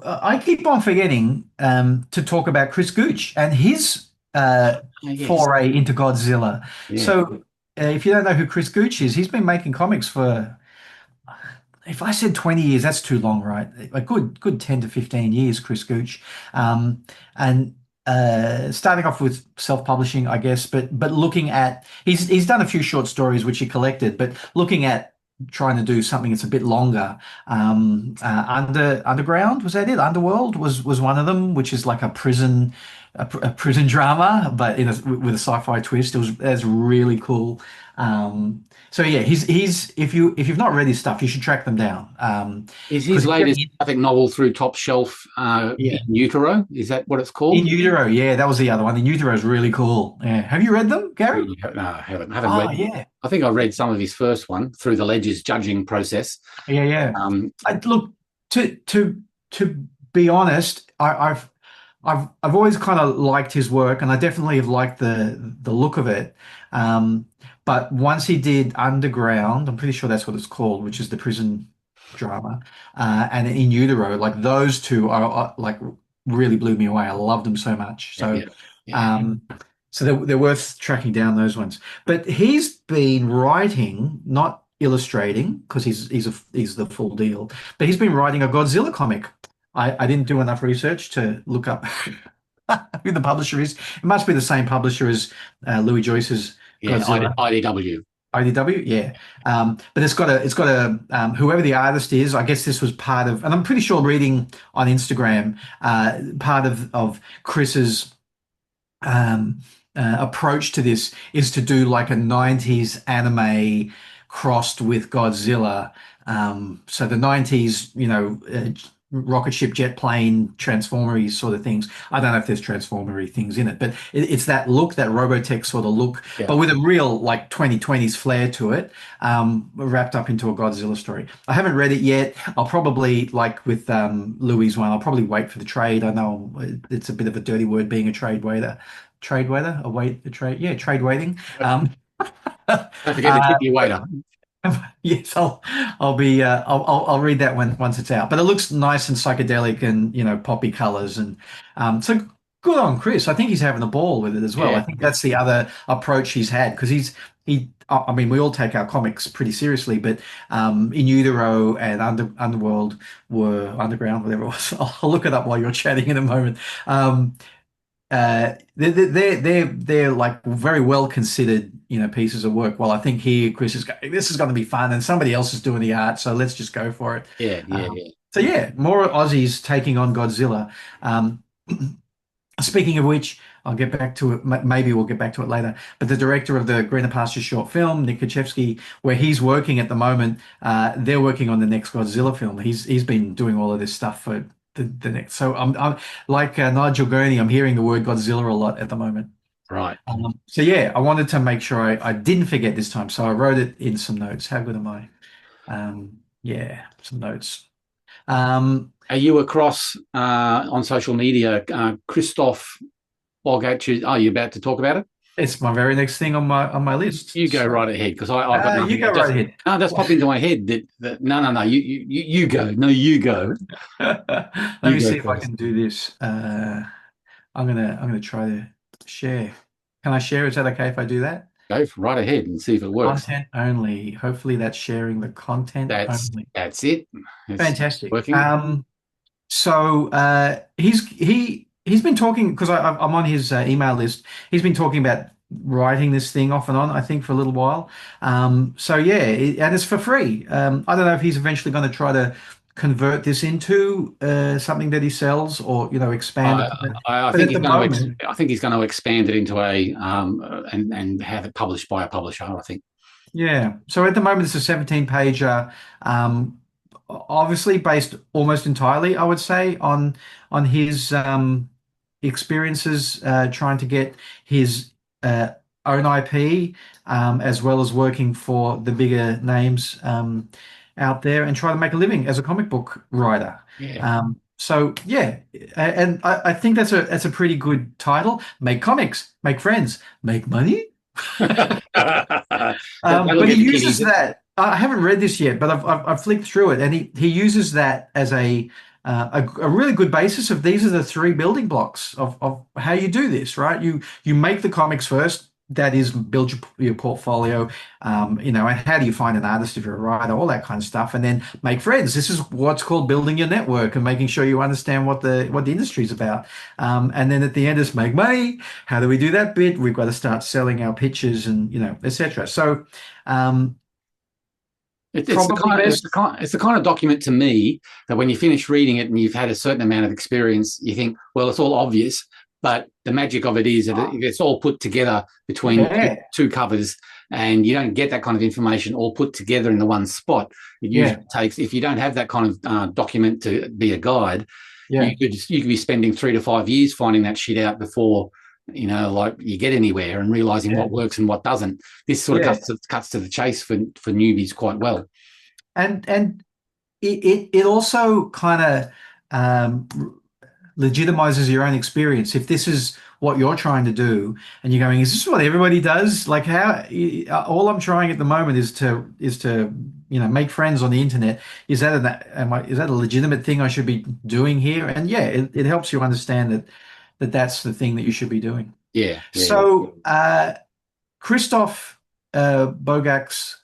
I keep on forgetting to talk about Chris Gooch and his Yes. foray into Godzilla. Yeah. So, if you don't know who Chris Gooch is, he's been making comics for, if I said 20 years, that's too long, right? A good 10 to 15 years, Chris Gooch. And starting off with self-publishing, I guess, but looking at he's done a few short stories which he collected, but looking at trying to do something that's a bit longer. Underground, was that it? Underworld was one of them, which is like a prison drama, but with a sci-fi twist. That's really cool. So yeah, he's if you've not read his stuff, you should track them down. Is his latest graphic novel through Top Shelf In Utero? Is that what it's called? In Utero, yeah, that was the other one. In Utero is really cool. Yeah, have you read them, Gary? No, I haven't read. Yeah. I think I read some of his first one through the Ledger's judging process. Yeah. Look, to be honest, I've always kind of liked his work, and I definitely have liked the look of it. But once he did Underground, I'm pretty sure that's what it's called, which is the prison drama, and In Utero, like those two are like really blew me away. I loved them so much. So, so they're worth tracking down, those ones. But he's been writing, not illustrating, because he's the full deal. But he's been writing a Godzilla comic. I didn't do enough research to look up who the publisher is. It must be the same publisher as Louis Joyce's Godzilla. IDW. IDW, yeah. But it's got a whoever the artist is. I guess this was part of, and I'm pretty sure reading on Instagram, part of Chris's approach to this is to do like a 90s anime crossed with Godzilla. So the 90s, rocket ship, jet plane, transformery sort of things. I don't know if there's transformery things in it, but it's that look, that Robotech sort of look, but with a real like 2020s flair to it, wrapped up into a Godzilla story. I haven't read it yet. I'll probably, like with Louis' one, I'll probably wait for the trade. I know it's a bit of a dirty word being a trade waiting. Trade waiting. Don't forget to tip your waiter. Yes, I'll read that one once it's out. But it looks nice and psychedelic and poppy colors, and so good on Chris. I think he's having a ball with it as well. Yeah. I think that's the other approach he's had, because I mean, we all take our comics pretty seriously, but In Utero and Underworld were Underground, whatever it was. I'll look it up while you're chatting in a moment. They're like very well considered, pieces of work. Well, I think here Chris is going, this is going to be fun, and somebody else is doing the art, so let's just go for it. Yeah. So yeah, more Aussies taking on Godzilla. Speaking of which, I'll get back to it. Maybe we'll get back to it later. But the director of the Greener Pastures short film, Nick Kachevsky, where he's working at the moment, they're working on the next Godzilla film. He's been doing all of this stuff for the next. So I'm like Nigel Gurney. I'm hearing the word Godzilla a lot at the moment. Right. So yeah, I wanted to make sure I didn't forget this time. So I wrote it in some notes. How good am I? Yeah, some notes. Are you across on social media, Christoph Bogatch? Are you about to talk about it? It's my very next thing on my list. You go right ahead, because I've got nothing. You go right ahead. No, that's popped into my head. No. You go. No, you go. Let me see if I can do this. I'm gonna try to share. Can I share? Is that okay if I do that? Go right ahead and see if it works. Content only. Hopefully that's sharing the content only. That's it. It's fantastic. Working. So he's been talking, because I'm on his email list. He's been talking about writing this thing off and on, I think, for a little while. So yeah, and it's for free. I don't know if he's eventually going to try to convert this into something that he sells, or expand it. I think he's going to expand it into a and have it published by a publisher, I think. Yeah. So at the moment it's a 17-pager, obviously based almost entirely, I would say, on his experiences trying to get his own IP, as well as working for the bigger names out there and try to make a living as a comic book writer. Yeah. So yeah, and I think that's a pretty good title. Make comics, make friends, make money. That'll But he get the uses kiddies. that. I haven't read this yet, but I've flicked through it, and he uses that as a really good basis of these are the three building blocks of how you do this, right? You make the comics first. That is, build your portfolio, and how do you find an artist if you're a writer, all that kind of stuff, and then make friends. This is what's called building your network and making sure you understand what the industry is about. And then at the end is make money. How do we do that bit? We've got to start selling our pictures and etc. So um, It's the probably kind of best. it's the kind of document to me that when you finish reading it and you've had a certain amount of experience, you think, well, it's all obvious, but the magic of it is that it's all put together between Yeah, two covers, and you don't get that kind of information all put together in the one spot. It yeah, usually takes, if you don't have that kind of document to be a guide, yeah, you could be spending 3 to 5 years finding that shit out before like you get anywhere and realizing yeah, what works and what doesn't. This sort of yeah. cuts to the chase for newbies quite well. And it also kind of legitimizes your own experience. If this is what you're trying to do, and you're going, is this what everybody does? Like how all I'm trying at the moment is to make friends on the internet. Is that a legitimate thing I should be doing here? And yeah, it helps you understand that's the thing that you should be doing. Yeah, yeah, yeah. So Christoph Bojax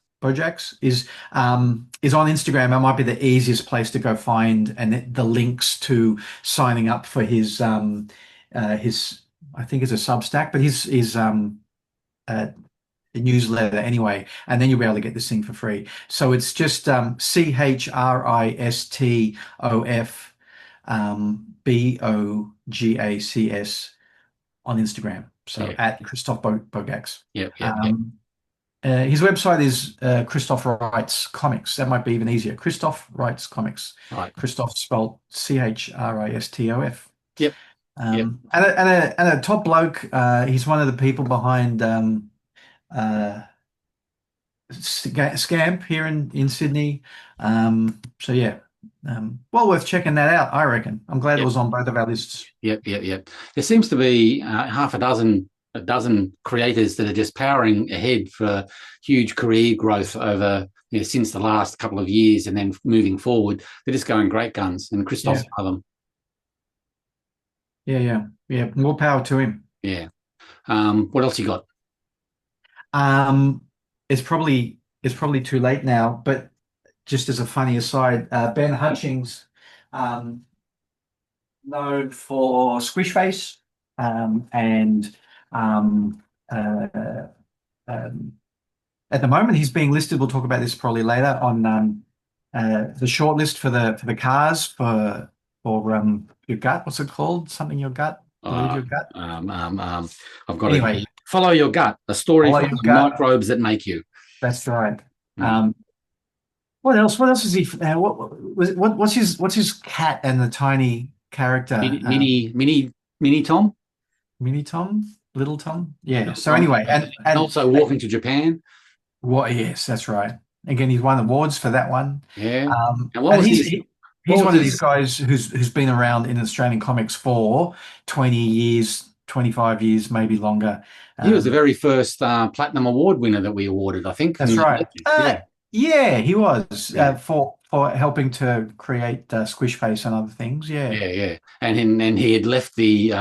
is on Instagram. It might be the easiest place to go find and the links to signing up for his I think it's a Substack, but his uh, newsletter anyway, and then you'll be able to get this thing for free. So it's just Christof Bogacs on Instagram. So Yeah, at Christoph Bogax. yeah, yeah, yeah. Um, his website is Christoph Writes Comics. That might be even easier. Christoph Writes Comics. Right. Christoph spelled Christof. Yep, yep. And a top bloke. He's one of the people behind uh, Scamp here in Sydney. So yeah, well worth checking that out, I reckon. I'm glad it Yep. was on both of our lists. Yep, yep, yep. There seems to be half a dozen creators that are just powering ahead for huge career growth over since the last couple of years, and then moving forward, they're just going great guns. And Christoph's Yeah, one of them. yeah. More power to him. Yeah. What else you got? Um, it's probably too late now, but just as a funny aside, Ben Hutchings, um, known for Squish Face, and uh, um, at the moment he's being listed. We'll talk about this probably later on the shortlist for the cars for your gut. What's it called? Something your gut. Believe Uh, your gut. I've got Anyway, it. Follow your gut. A story follow from your the gut. microbes that make you. That's right. Mm. What else? What else is he? What's his cat and the tiny character? Mini Tom. Mini Tom, Little Tom. Yeah. Little So Tom. anyway, And also walking to Japan. what? Yes, that's right. Again, he's won awards for that one. Yeah. And And he's one of these guys who's been around in Australian comics for 20 years, 25 years, maybe longer. He was the very first Platinum Award winner that we awarded, I think. That's right. Yeah. Yeah, he was Yeah. for helping to create Squish Face and other things. Yeah, Yeah, yeah, and he had left the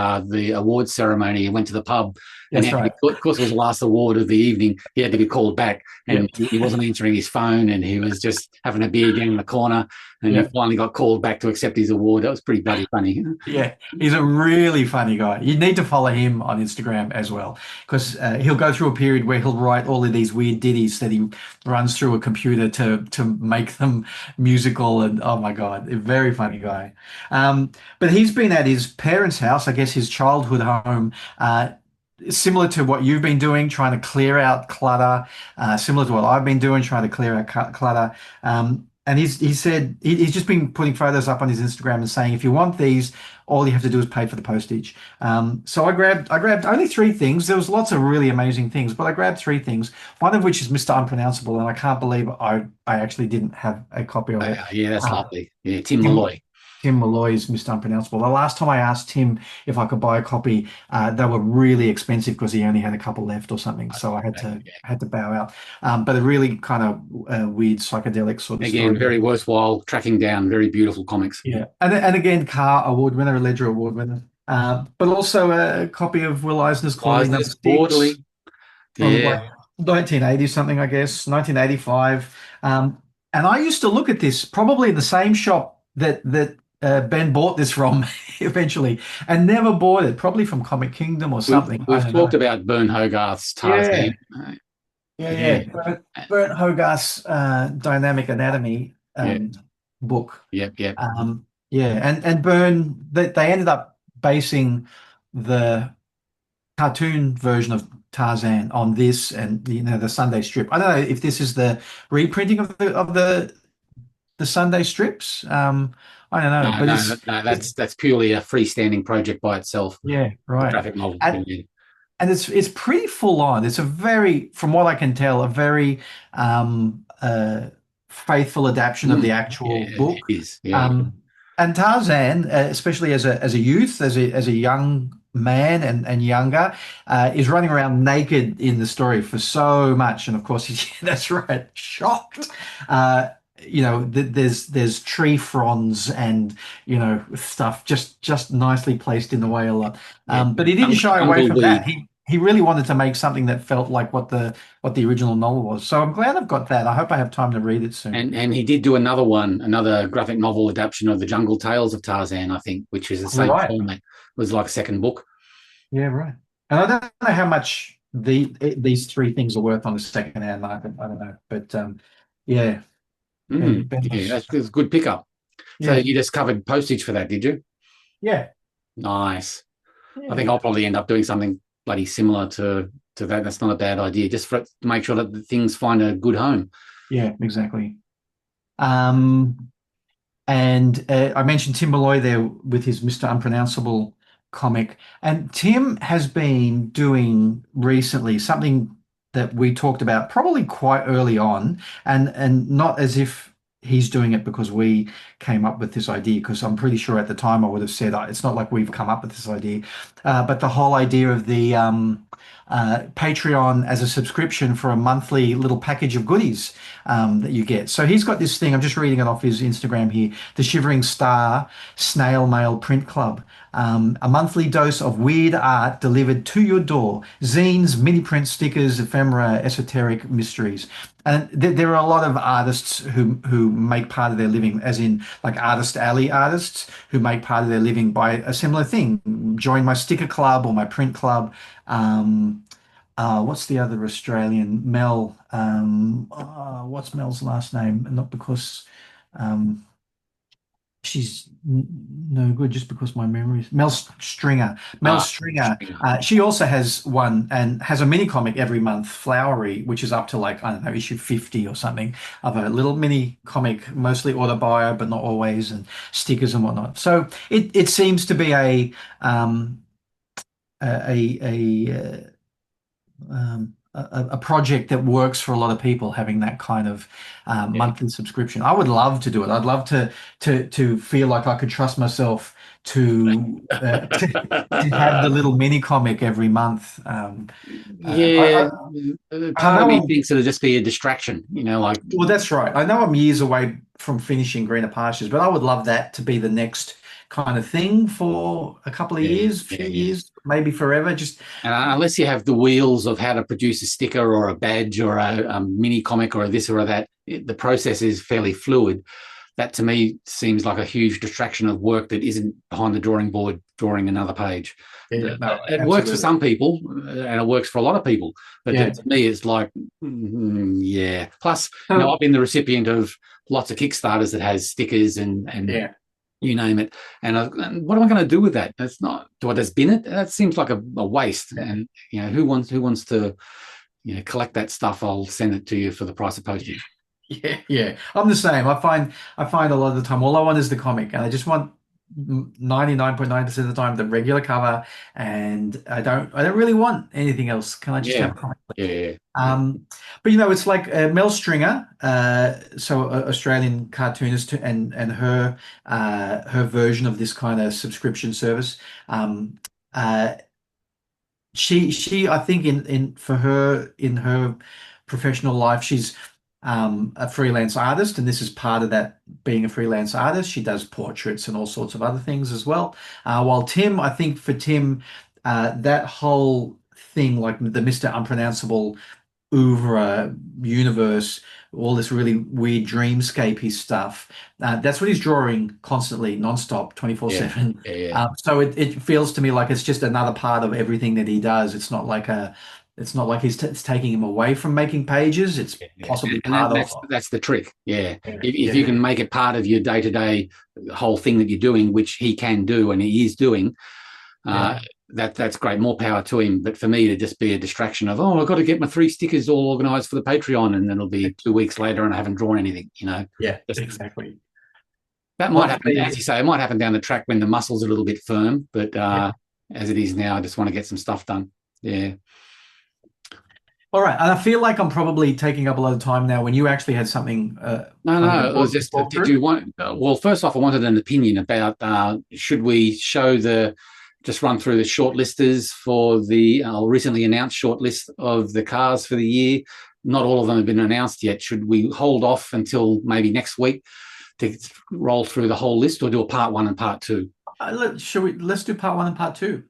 award ceremony. He went to the pub, and that's right. of course, it was the last award of the evening. He had to be called back, and Yep. he wasn't answering his phone, and he was just having a beer down in the corner. And he Yep. finally got called back to accept his award. That was pretty bloody funny. Yeah, he's a really funny guy. You need to follow him on Instagram as well, because he'll go through a period where he'll write all of these weird ditties that he runs through a computer to make them musical. And oh my God, a very funny guy. But he's been at his parents' house, I guess his childhood home, similar to what you've been doing, trying to clear out clutter, similar to what I've been doing, trying to clear out clutter. And he said he's just been putting photos up on his Instagram and saying if you want these, all you have to do is pay for the postage. So I grabbed only three things. There was lots of really amazing things, but I grabbed three things. One of which is Mr. Unpronounceable, and I can't believe I actually didn't have a copy of it. Yeah, that's lovely. Yeah, Tim Malloy. Tim Malloy's Mr. Unpronounceable. The last time I asked Tim if I could buy a copy, they were really expensive because he only had a couple left or something. So I had to bow out. But a really kind of weird psychedelic sort of Again, story. very worthwhile tracking down. Very beautiful comics. Yeah, and again, Carr Award winner, a Ledger Award winner. But also a copy of Will Eisner's Eisner's Quarterly. Yeah. 1980 something, I guess, 1985. And I used to look at this probably in the same shop that Ben bought this from eventually, and never bought it. Probably from Comic Kingdom or something. We've talked about Bern Hogarth's Tarzan. Yeah. Bert Hogarth's Dynamic Anatomy book. Yep. And Byrne, they ended up basing the cartoon version of Tarzan on this, and the Sunday strip. I don't know if this is the reprinting of the Sunday strips. I don't know, no, that's purely a freestanding project by itself. Yeah, right. Graphic novel. And it's pretty full on. It's a very, from what I can tell, a very faithful adaptation of the actual book. It is. Yeah. And Tarzan, especially as a youth, as a young man and younger, is running around naked in the story for so much. And of course, that's right, shocked. There's tree fronds and stuff just nicely placed in the way a lot. But he didn't shy away from that. He really wanted to make something that felt like what the original novel was. So I'm glad I've got that. I hope I have time to read it soon. And he did do another graphic novel adaptation of the Jungle Tales of Tarzan, I think, which is the same format. It was like a second book. Yeah, right. And I don't know how much these three things are worth on the second-hand market. I don't know, but yeah. That's a good pickup. So you just covered postage for that, did you? Yeah. Nice. Yeah. I think I'll probably end up doing something bloody similar to that. That's not a bad idea, just to make sure that the things find a good home. Yeah, exactly. And I mentioned Tim Malloy there with his Mr. Unpronounceable comic. And Tim has been doing recently something that we talked about probably quite early on, and not as if he's doing it because we came up with this idea, because I'm pretty sure at the time I would have said it's not like we've come up with this idea, but the whole idea of the Patreon as a subscription for a monthly little package of goodies that you get. So he's got this thing, I'm just reading it off his Instagram here, the Shivering Star Snail Mail Print Club. A monthly dose of weird art delivered to your door. Zines, mini print stickers, ephemera, esoteric mysteries. And there are a lot of artists who make part of their living, as in like Artist Alley artists, who make part of their living by a similar thing. Join my sticker club or my print club. What's the other Australian? Mel. What's Mel's last name? Not because she's no good, just because my memory is Mel Stringer. She also has one and has a mini comic every month, Flowery, which is up to like, I don't know, issue 50 or something of a little mini comic, mostly auto-bio, but not always, and stickers and whatnot. So it seems to be a project that works for a lot of people, having that kind of monthly subscription. I would love to do it. I'd love to feel like I could trust myself to have the little mini comic every month. Part of me thinks it'll just be a distraction, like. Well, that's right. I know I'm years away from finishing Greener Pastures, but I would love that to be the next kind of thing for a couple of years, years, maybe forever. Just unless you have the wheels of how to produce a sticker or a badge or a mini comic or this or that, the process is fairly fluid. That to me seems like a huge distraction of work that isn't behind the drawing board drawing another page. It works for some people and it works for a lot of people, but to me it's like Plus, I've been the recipient of lots of Kickstarters that has stickers and you name it, and what am I going to do with that? That's not. Do I just bin it? That seems like a waste. And who wants to collect that stuff? I'll send it to you for the price of postage. Yeah. I'm the same. I find a lot of the time all I want is the comic, and I just want 99.9% of the time the regular cover, and I don't really want anything else. Can I just have Yeah, a comic? yeah, yeah, Um, but it's like Mel Stringer, so Australian cartoonist, and her version of this kind of subscription service. Um, uh, she I think in for her in her professional life, she's a freelance artist, and this is part of that, being a freelance artist. She does portraits and all sorts of other things as well. While Tim, I think for Tim, that whole thing, like the Mr. Unpronounceable oeuvre universe, all this really weird dreamscapey stuff. That's what he's drawing constantly, nonstop, yeah, 24/7. yeah, yeah. So it feels to me like it's just another part of everything that he does. It's not like it's taking him away from making pages. It's Yeah. possibly And part of. that's the trick. Yeah. Yeah, If you yeah, can make it part of your day-to-day whole thing that you're doing, which he can do and he is doing, yeah. uh, that's great. More power to him. But for me to just be a distraction of, oh, I've got to get my 3 stickers all organized for the Patreon, and then it'll be 2 weeks later and I haven't drawn anything, Yeah, Just, exactly. that might Well, happen, as you say, it might happen down the track when the muscle's a little bit firm. But yeah. as it is now, I just want to get some stuff done. Yeah. All right, and I feel like I'm probably taking up a lot of time now when you actually had something No, kind of no, it was important to just, talk did through. you want, well, first off, I wanted an opinion about should we show just run through the shortlisters for the recently announced shortlist of the cars for the year. Not all of them have been announced yet. Should we hold off until maybe next week to roll through the whole list, or do a part one and part two? Let's do part one and part two.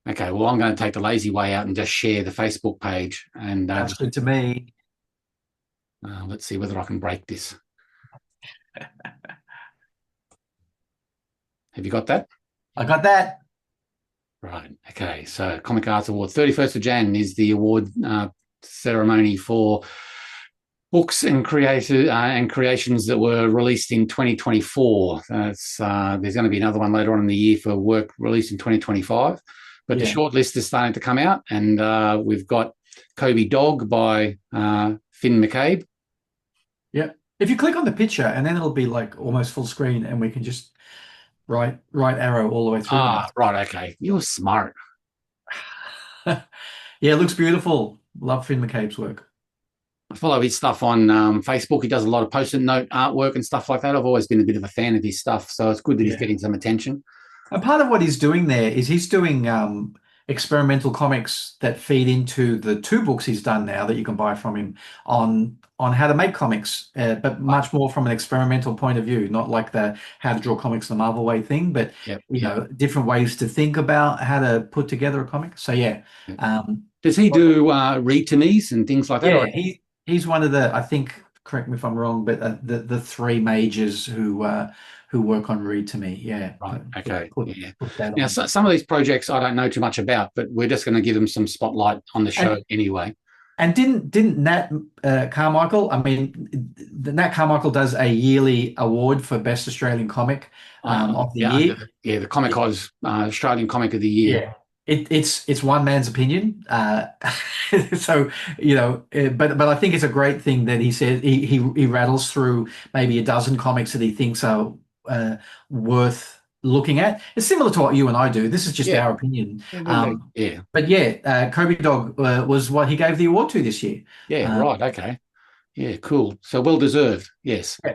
Okay, well, I'm going to take the lazy way out and just share the Facebook page, and Sounds good to me. let's see whether I can break this. Have you got that? I got that. Right. Okay. So Comic Arts Award, 31st of Jan is the award ceremony for books and creations that were released in 2024. There's going to be another one later on in the year for work released in 2025. But the Yeah. shortlist is starting to come out, and we've got Kobe Dog by Finn McCabe. Yeah. If you click on the picture, and then it'll be like almost full screen, and we can just right arrow all the way through. Right. Okay. You're smart. Yeah, it looks beautiful. Love Finn McCabe's work. I follow his stuff on Facebook. He does a lot of post-it note artwork and stuff like that. I've always been a bit of a fan of his stuff, so it's good that he's getting some attention. And part of what he's doing there is he's doing experimental comics that feed into the 2 books he's done now that you can buy from him on how to make comics, but much more from an experimental point of view, not like the how to draw comics the Marvel way thing, but different ways to think about how to put together a comic. So yeah. Does he do read to me's and things like that? Yeah, he's one of the, I think, correct me if I'm wrong, but the 3 majors who work on Read to Me. Yeah. Right. Okay. Put that Now, on. some of these projects I don't know too much about, but we're just going to give them some spotlight on the show anyway. And didn't Nat Carmichael? I mean, Nat Carmichael does a yearly award for Best Australian Comic of the year. Yeah, the Comic Oz Australian Comic of the Year. Yeah. It's one man's opinion, so but I think it's a great thing that he says he rattles through maybe a dozen comics that he thinks are worth looking at. It's similar to what you and I do. This is just our opinion. But Kobe Dog was what he gave the award to this year. Yeah, right. Okay. Yeah, cool. So well deserved. Yes. Yeah.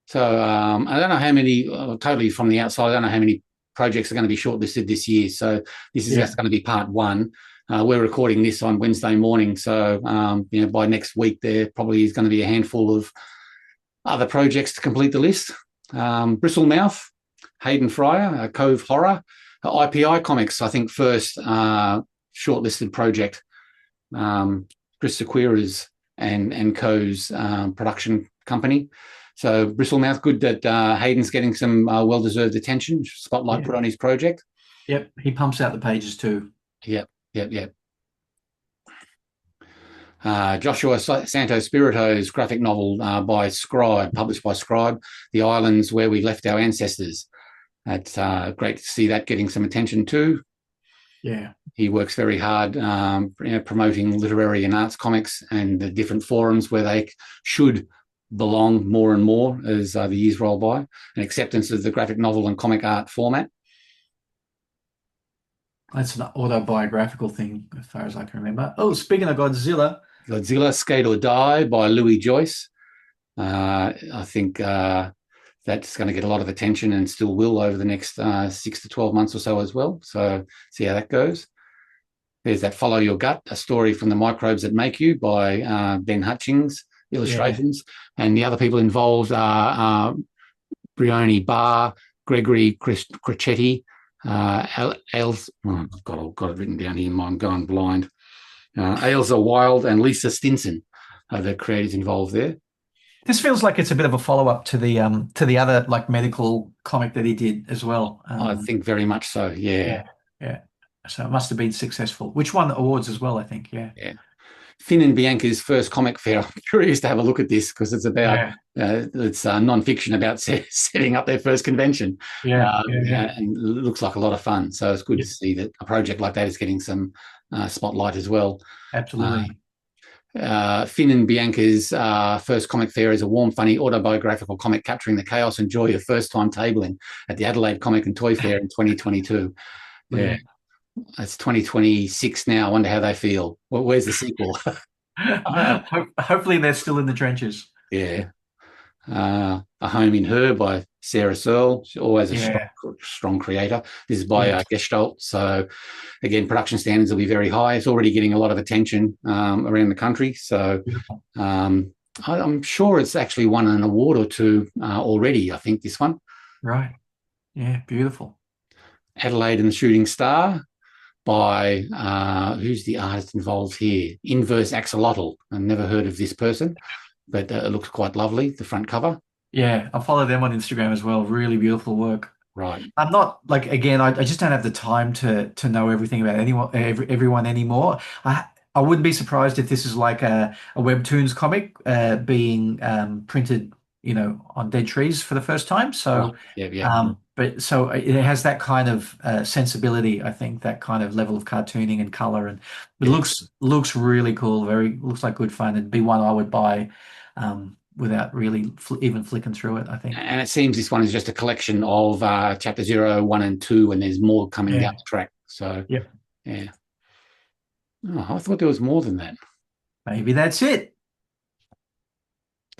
So I don't know how many. Totally from the outside, I don't know how many projects are going to be shortlisted this year. So this is just going to be part one. We're recording this on Wednesday morning, so by next week there probably is going to be a handful of other projects to complete the list. Bristlemouth, Hayden Fryer, Cove Horror, IPI Comics, I think first shortlisted project. Chris Sequira's and Co.'s production company. So Bristlemouth, good that Hayden's getting some well-deserved attention, spotlight put on his project. Yep, he pumps out the pages too. Yep. Joshua Santo Spirito's graphic novel by Scribe, published by Scribe, The Islands Where We Left Our Ancestors. That's great to see that getting some attention too. Yeah. He works very hard promoting literary and arts comics and the different forums where they should belong more and more as the years roll by, and acceptance of the graphic novel and comic art format. That's an autobiographical thing, as far as I can remember. Oh, speaking of Godzilla, Skate or Die by Louis Joyce. I think that's going to get a lot of attention and still will over the next 6 to 12 months or so as well. So see how that goes. There's that Follow Your Gut, a story from the microbes that make you by Ben Hutchings, illustrations. Yeah. And the other people involved are Brioni Barr, Gregory Crecchetti, I've got it written down here. I'm going blind. Ailsa Wild and Lisa Stinson are the creators involved there. This feels like it's a bit of a follow-up to the other like medical comic that he did as well. I think very much so. Yeah. So it must have been successful, which won awards as well, I think. Yeah. Finn and Bianca's first comic fair. I'm curious to have a look at this because it's about it's non-fiction about setting up their first convention. And it looks like a lot of fun. So it's good to see that a project like that is getting some spotlight as well. Absolutely. Finn and Bianca's first comic fair is a warm, funny, autobiographical comic capturing the chaos and joy of first-time tabling at the Adelaide Comic and Toy Fair in 2022. Yeah. It's 2026 now. I wonder how they feel. Well, where's the sequel? Hopefully they're still in the trenches. Yeah. A Home in Her by Sarah Searle. She's always a strong creator. This is by Gestalt. So, again, production standards will be very high. It's already getting a lot of attention around the country. So I'm sure it's actually won an award or two already, I think, this one. Right. Yeah, beautiful. Adelaide and the Shooting Star by, who's the artist involved here? Inverse Axolotl. I've never heard of this person, but it looks quite lovely, the front cover. Yeah, I follow them on Instagram as well. Really beautiful work. Right. I'm not, like, again, I just don't have the time to know everything about everyone anymore. I wouldn't be surprised if this is like a Webtoons comic being printed, on dead trees for the first time. So, but so it has that kind of sensibility, I think, that kind of level of cartooning and color, and it looks really cool. Looks like good fun. It'd be one I would buy without really even flicking through it, I think. And it seems this one is just a collection of chapter 0, 1, and 2, and there's more coming down the track. So yeah. Oh, I thought there was more than that. Maybe that's it.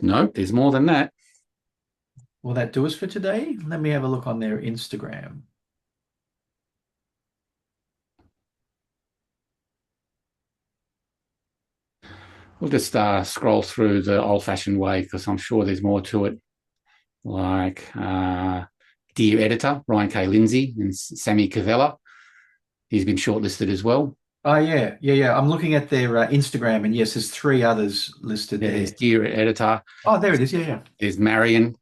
No, there's more than that. Will that do us for today? Let me have a look on their Instagram. We'll just scroll through the old-fashioned way because I'm sure there's more to it. Like Dear Editor, Ryan K. Lindsay and Sammy Cavella. He's been shortlisted as well. Oh, yeah. I'm looking at their Instagram, and yes, there's 3 others listed there. There's Dear Editor. Oh, there it is. Yeah. There's Marion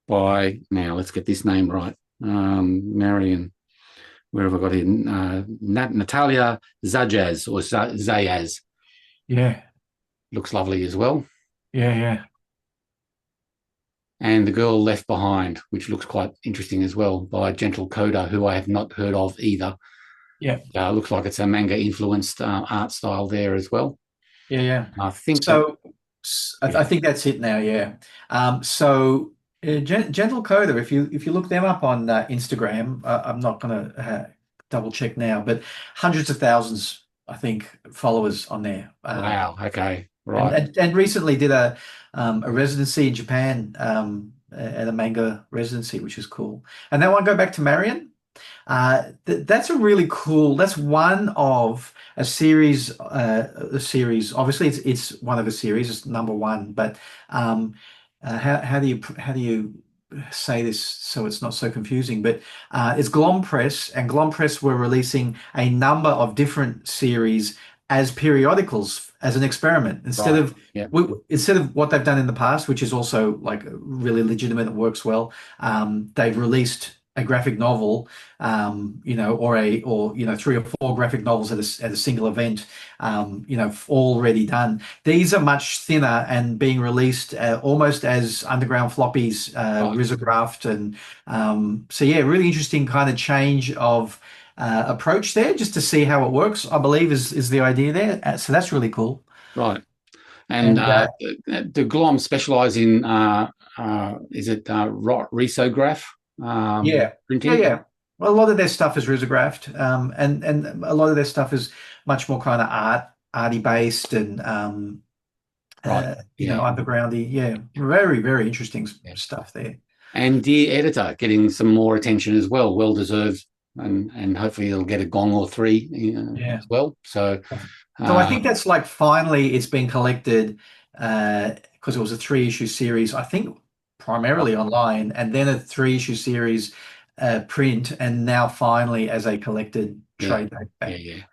by, now let's get this name right. Marion, where have I got here? Natalia Zajaz or Zayaz. Yeah. Looks lovely as well. Yeah. And The Girl Left Behind, which looks quite interesting as well, by Gentle Coda, who I have not heard of either. Yeah. Looks like it's a manga-influenced art style there as well. Yeah. I think so. I think that's it now. Yeah. Gentle Coda, if you look them up on Instagram, I'm not going to double check now, but hundreds of thousands, I think, followers on there. Wow. Okay. Right. And recently did a residency in Japan at a manga residency, which is cool. And that one, go back to Marion. That's a really cool. That's one of a series. Obviously, it's one of a series. It's number 1. But how do you say this so it's not so confusing? But it's Glom Press, and Glom Press were releasing a number of different series as periodicals as an experiment instead of what they've done in the past, which is also like really legitimate and works well. They've released a graphic novel, or 3 or 4 graphic novels at a single event, already done. These are much thinner and being released almost as underground floppies, risographed, and really interesting kind of change of approach there, just to see how it works, I believe is the idea there. So that's really cool. Right. And do Glom specialise in is it risograph printing? Yeah. Well, a lot of their stuff is risographed, and a lot of their stuff is much more kind of arty based and undergroundy. Yeah, very, very interesting stuff there. And Dear Editor getting some more attention as well, well deserved, and hopefully it'll get a gong or three as well. So I think that's like finally it's been collected because it was a 3-issue series, I think primarily online, and then a 3-issue series print, and now finally as a collected trade paperback. Yeah.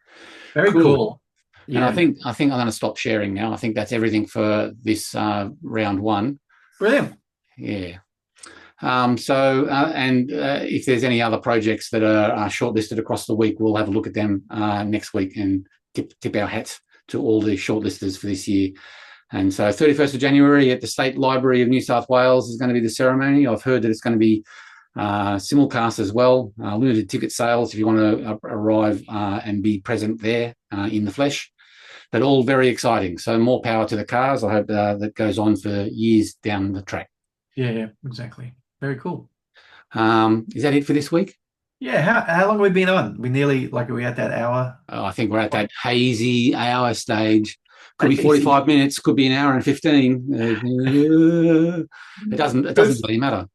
Very cool. Yeah. And I think I'm going to stop sharing now. I think that's everything for this round one. Brilliant. Yeah. If there's any other projects that are shortlisted across the week, we'll have a look at them next week and tip our hats to all the shortlisters for this year. And so 31st of January at the State Library of New South Wales is going to be the ceremony. I've heard that it's going to be simulcast as well, limited ticket sales if you want to arrive and be present there in the flesh. But all very exciting. So more power to the cars. I hope that goes on for years down the track. Yeah, exactly. Very cool. Is that it for this week? Yeah. How long have we been on? Are we at that hour? I think we're at that hazy hour stage. Could be 45 minutes, could be an hour and 15. It doesn't really matter.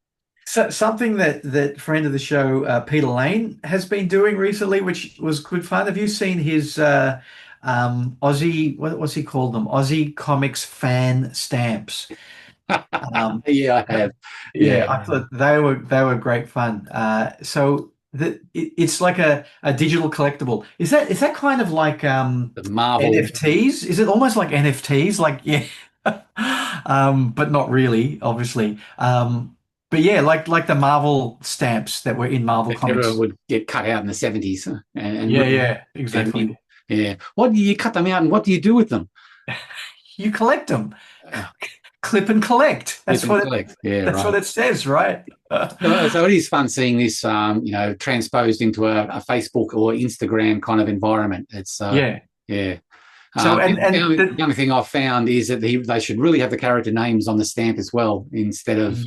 So, something that friend of the show, Peter Lane, has been doing recently, which was good fun. Have you seen his Aussie, what's he called them? Aussie Comics fan stamps. Yeah, I have. Yeah, I thought they were great fun. So it's like a digital collectible. Is that kind of like the Marvel NFTs? Is it almost like NFTs? Like, yeah, but not really, obviously. But yeah, like the Marvel stamps that were in Marvel Comics would get cut out in the 70s. Yeah, exactly. Yeah. What do you cut them out, and what do you do with them? You collect them. Clip and collect. That's what it says, right? So it is fun seeing this, transposed into a Facebook or Instagram kind of environment. It's yeah. So the only thing I've found is that they should really have the character names on the stamp as well, instead of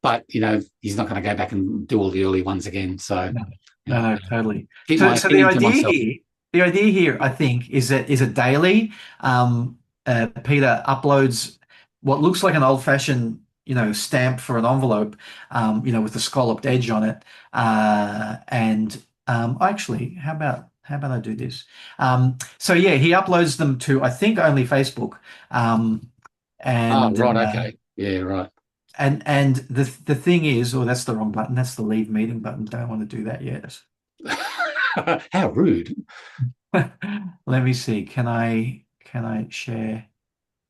But he's not going to go back and do all the early ones again. So no, totally. So the idea here, I think, is a daily. Peter uploads what looks like an old-fashioned, stamp for an envelope, with a scalloped edge on it. Actually, how about I do this? So yeah, he uploads them to, I think, only Facebook. Okay. Yeah, right. And the thing is, that's the wrong button. That's the leave meeting button. Don't want to do that yet. How rude. Let me see. Can I share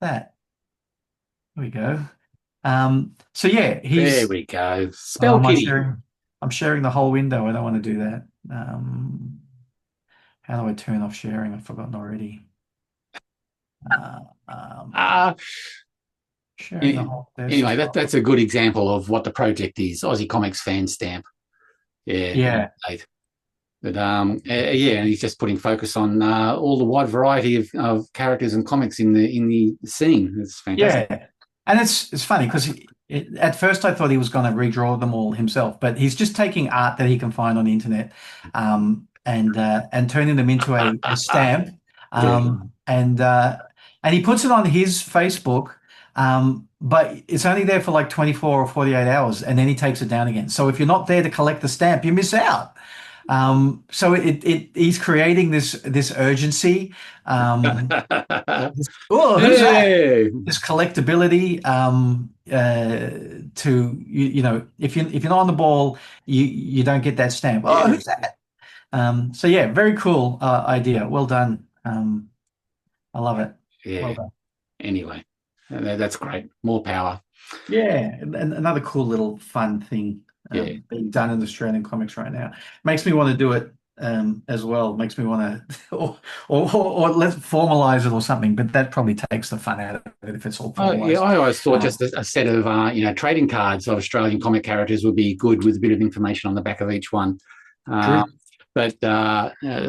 that? Here we go. So yeah, there we go. Spell kitty. I'm sharing the whole window. I don't want to do that. How do I turn off sharing? I've forgotten already. Sharing the whole anyway, that's a good example of what the project is. Aussie Comics fan stamp. Yeah. But and he's just putting focus on all the wide variety of characters and comics in the scene. It's fantastic. Yeah, and it's funny because at first I thought he was going to redraw them all himself, but he's just taking art that he can find on the internet and turning them into a stamp. And he puts it on his Facebook. But it's only there for like 24 or 48 hours, and then he takes it down again. So if you're not there to collect the stamp, you miss out. So he's creating this urgency, this collectability, to if you're not on the ball, you don't get that stamp. Oh, who's that? So yeah, very cool idea. Well done. I love it. Yeah. Well done. Anyway, that's great. More power. Yeah, and another cool little fun thing being done in Australian comics right now. Makes me want to do it as well. Makes me want to, or let's formalize it or something. But that probably takes the fun out of it if it's all formalized. I always thought just a set of trading cards of Australian comic characters would be good with a bit of information on the back of each one. but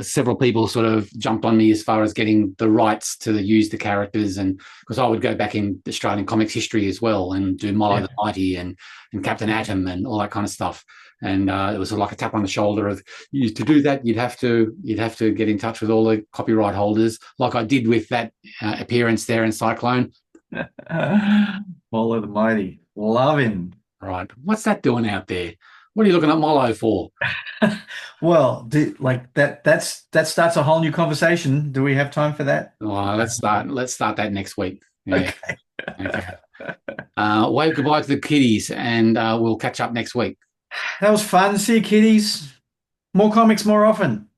several people sort of jumped on me as far as getting the rights to use the characters, and because I would go back in Australian comics history as well and do Milo the Mighty and Captain Atom and all that kind of stuff. And it was like a tap on the shoulder of, to do that, you'd have to get in touch with all the copyright holders, like I did with that appearance there in Cyclone. Milo the Mighty, love him. Right, what's that doing out there? What are you looking at Milo for? Well, that starts a whole new conversation. Do we have time for that? Oh, let's start that next week. Yeah. Okay. Wave goodbye to the kiddies, and we'll catch up next week. That was fun. See you, kiddies. More comics more often.